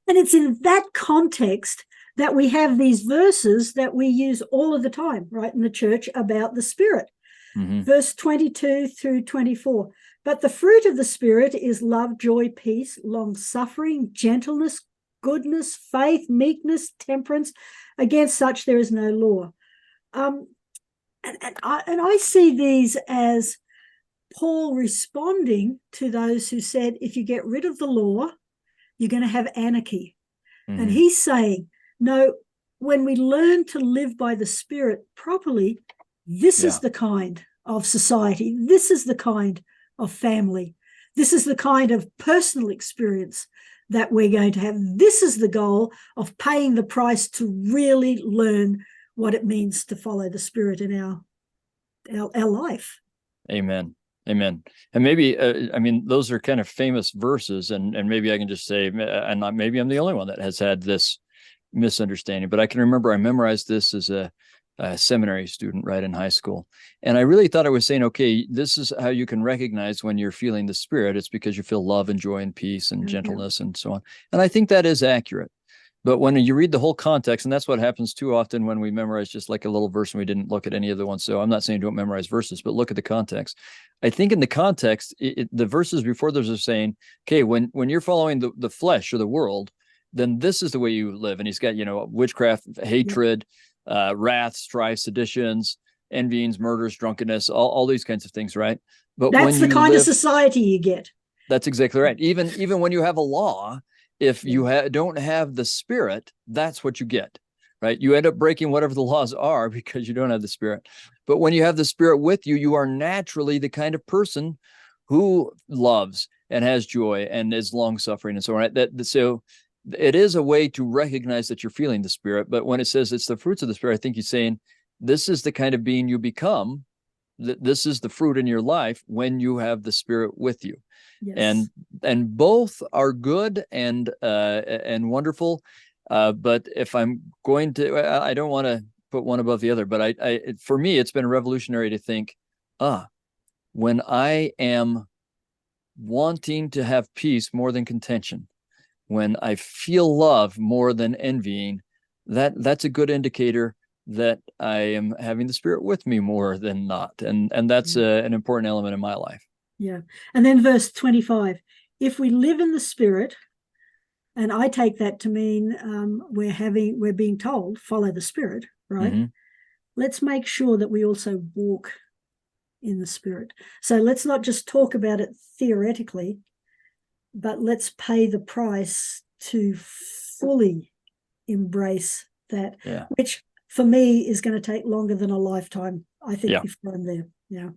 And it's in that context that we have these verses that we use all of the time, right, in the church about the Spirit. Verse 22 through 24. But the fruit of the Spirit is love, joy, peace, long-suffering, gentleness, goodness, faith, meekness, temperance. Against such there is no law. And I see these as Paul responding to those who said, if you get rid of the law, you're going to have anarchy. And he's saying, no, when we learn to live by the Spirit properly, this is the kind of society. This is the kind of family. This is the kind of personal experience that we're going to have. This is the goal of paying the price to really learn what it means to follow the Spirit in our life. Amen. Amen. And maybe, those are kind of famous verses, and maybe I can just say, and maybe I'm the only one that has had this misunderstanding, but I can remember I memorized this as a seminary student right in high school. And I really thought I was saying, okay, this is how you can recognize when you're feeling the Spirit. It's because you feel love and joy and peace and gentleness and so on. And I think that is accurate. But when you read the whole context, and that's what happens too often when we memorize just like a little verse and we didn't look at any of the ones. So I'm not saying don't memorize verses, but look at the context. I think in the context, the verses before those are saying, okay, when you're following the flesh or the world, then this is the way you live. And he's got, witchcraft, hatred, wrath, strife, seditions, envyings, murders, drunkenness, all these kinds of things, right? But that's the kind of society you get. That's exactly right. Even when you have a law, if you don't have the Spirit, that's what you get, right? You end up breaking whatever the laws are because you don't have the Spirit. But when you have the Spirit with you, you are naturally the kind of person who loves and has joy and is long-suffering and so on. So it is a way to recognize that you're feeling the Spirit. But when it says it's the fruits of the Spirit, I think he's saying this is the kind of being you become. This is the fruit in your life when you have the Spirit with you. Yes. And both are good and wonderful. But if I'm going to, I don't want to put one above the other, but for me, it's been revolutionary to think, when I am wanting to have peace more than contention, when I feel love more than envying, that's a good indicator that I am having the Spirit with me more than not. And that's an important element in my life. Yeah. And then verse 25, if we live in the Spirit, and I take that to mean we're being told, follow the Spirit, right? Mm-hmm. Let's make sure that we also walk in the Spirit. So let's not just talk about it theoretically, but let's pay the price to fully embrace that, which for me is going to take longer than a lifetime, I think, before I'm there. Yeah.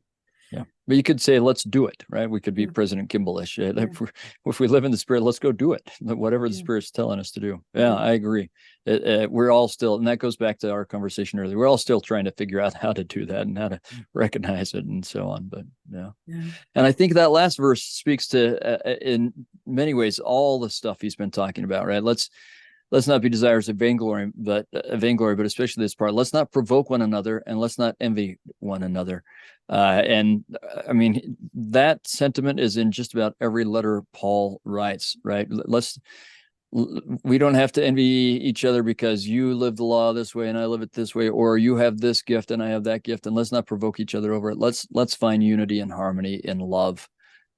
Yeah. But you could say, let's do it, right? We could be President Kimball-ish. If we live in the Spirit, let's go do it. Whatever the Spirit's telling us to do. Yeah, I agree. We're all still, and that goes back to our conversation earlier, we're all still trying to figure out how to do that and how to recognize it and so on. But and I think that last verse speaks to, in many ways, all the stuff he's been talking about, right? Let's not be desirous of vainglory, but especially this part. Let's not provoke one another, and let's not envy one another. And I mean, that sentiment is in just about every letter Paul writes, right? We don't have to envy each other because you live the law this way and I live it this way, or you have this gift and I have that gift, and let's not provoke each other over it. Let's find unity and harmony in love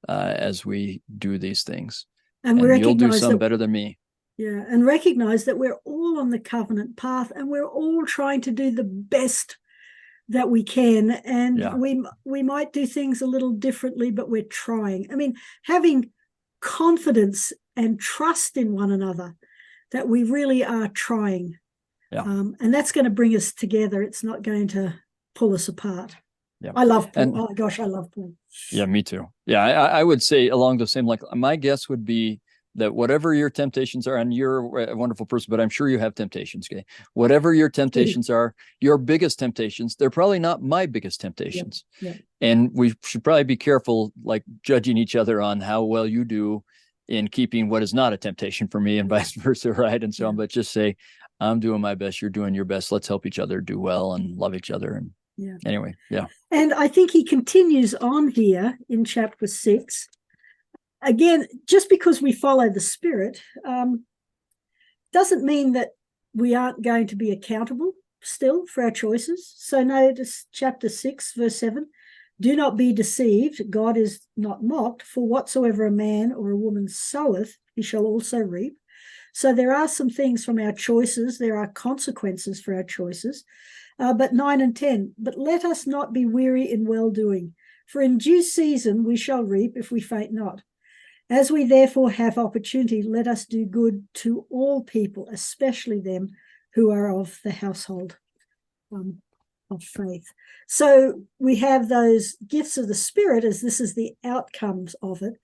as we do these things. And you'll do some better than me. Yeah, and recognize that we're all on the covenant path and we're all trying to do the best that we can. And we might do things a little differently, but we're trying. I mean, having confidence and trust in one another that we really are trying. Yeah. And that's going to bring us together. It's not going to pull us apart. Yeah. I love Paul. I love Paul. Yeah, me too. Yeah, I would say along the same, like, my guess would be that whatever your temptations are, and you're a wonderful person, but I'm sure you have temptations, Gaye. Whatever your temptations are, your biggest temptations, they're probably not my biggest temptations. Yeah. And we should probably be careful, like, judging each other on how well you do in keeping what is not a temptation for me and vice versa, right? And so on, but just say, I'm doing my best, you're doing your best. Let's help each other do well and love each other. And anyway, And I think he continues on here in chapter 6. Again, just because we follow the Spirit doesn't mean that we aren't going to be accountable still for our choices. So notice chapter 6, verse 7, do not be deceived, God is not mocked, for whatsoever a man or a woman soweth, he shall also reap. So there are some things from our choices, there are consequences for our choices. But 9 and 10, but let us not be weary in well-doing, for in due season we shall reap if we faint not. As we therefore have opportunity, let us do good to all people, especially them who are of the household of faith. So we have those gifts of the Spirit, as this is the outcomes of it.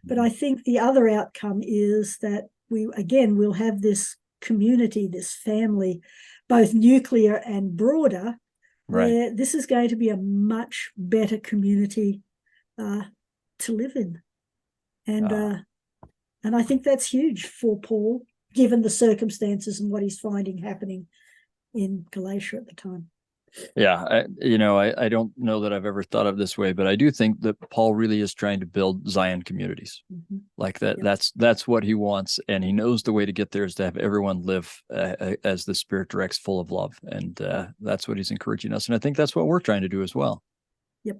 But I think the other outcome is that we'll have this community, this family, both nuclear and broader, where this is going to be a much better community to live in. And I think that's huge for Paul, given the circumstances and what he's finding happening in Galatia at the time. Yeah, I don't know that I've ever thought of this way, but I do think that Paul really is trying to build Zion communities like that. Yeah. That's what he wants, and he knows the way to get there is to have everyone live as the Spirit directs, full of love, and that's what he's encouraging us. And I think that's what we're trying to do as well. Yep.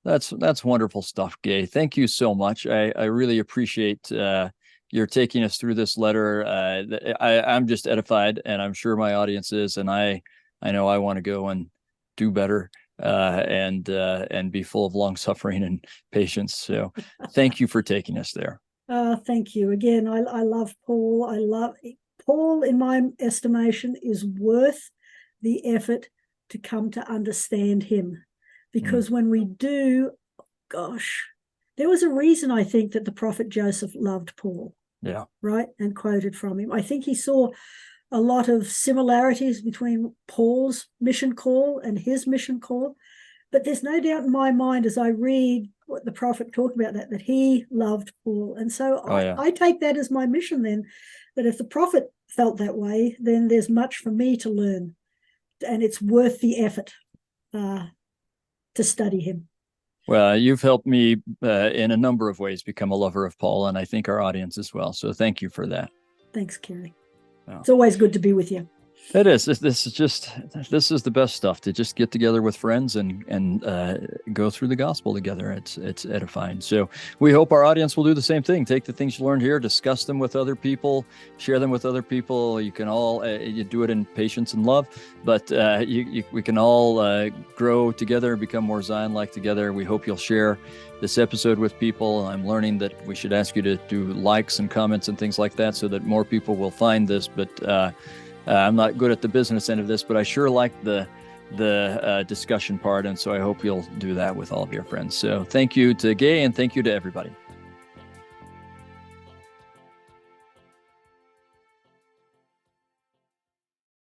That's wonderful stuff, Gaye. Thank you so much. I really appreciate your taking us through this letter. I'm just edified, and I'm sure my audience is, and I know I want to go and do better and be full of long suffering and patience. So thank you for taking us there. Thank you. Again, I love Paul. Paul, in my estimation, is worth the effort to come to understand him. Because when we do, there was a reason, I think, that the prophet Joseph loved Paul. Yeah. Right? And quoted from him. I think he saw a lot of similarities between Paul's mission call and his mission call. But there's no doubt in my mind as I read what the prophet talked about that he loved Paul. And so I take that as my mission then, that if the prophet felt that way, then there's much for me to learn. it's worth the effort to study him. Well, you've helped me in a number of ways become a lover of Paul, and I think our audience as well. So thank you for that. Thanks, Kerry. Well, it's always good to be with you. It is. This is the best stuff, to just get together with friends and go through the gospel together. It's edifying. So we hope our audience will do the same thing. Take the things you learned here, discuss them with other people, share them with other people. You can all you do it in patience and love, but we can all grow together and become more Zion-like together. We hope you'll share this episode with people. I'm learning that we should ask you to do likes and comments and things like that so that more people will find this. But I'm not good at the business end of this, but I sure like the discussion part, and so I hope you'll do that with all of your friends. So thank you to Gaye, and thank you to everybody.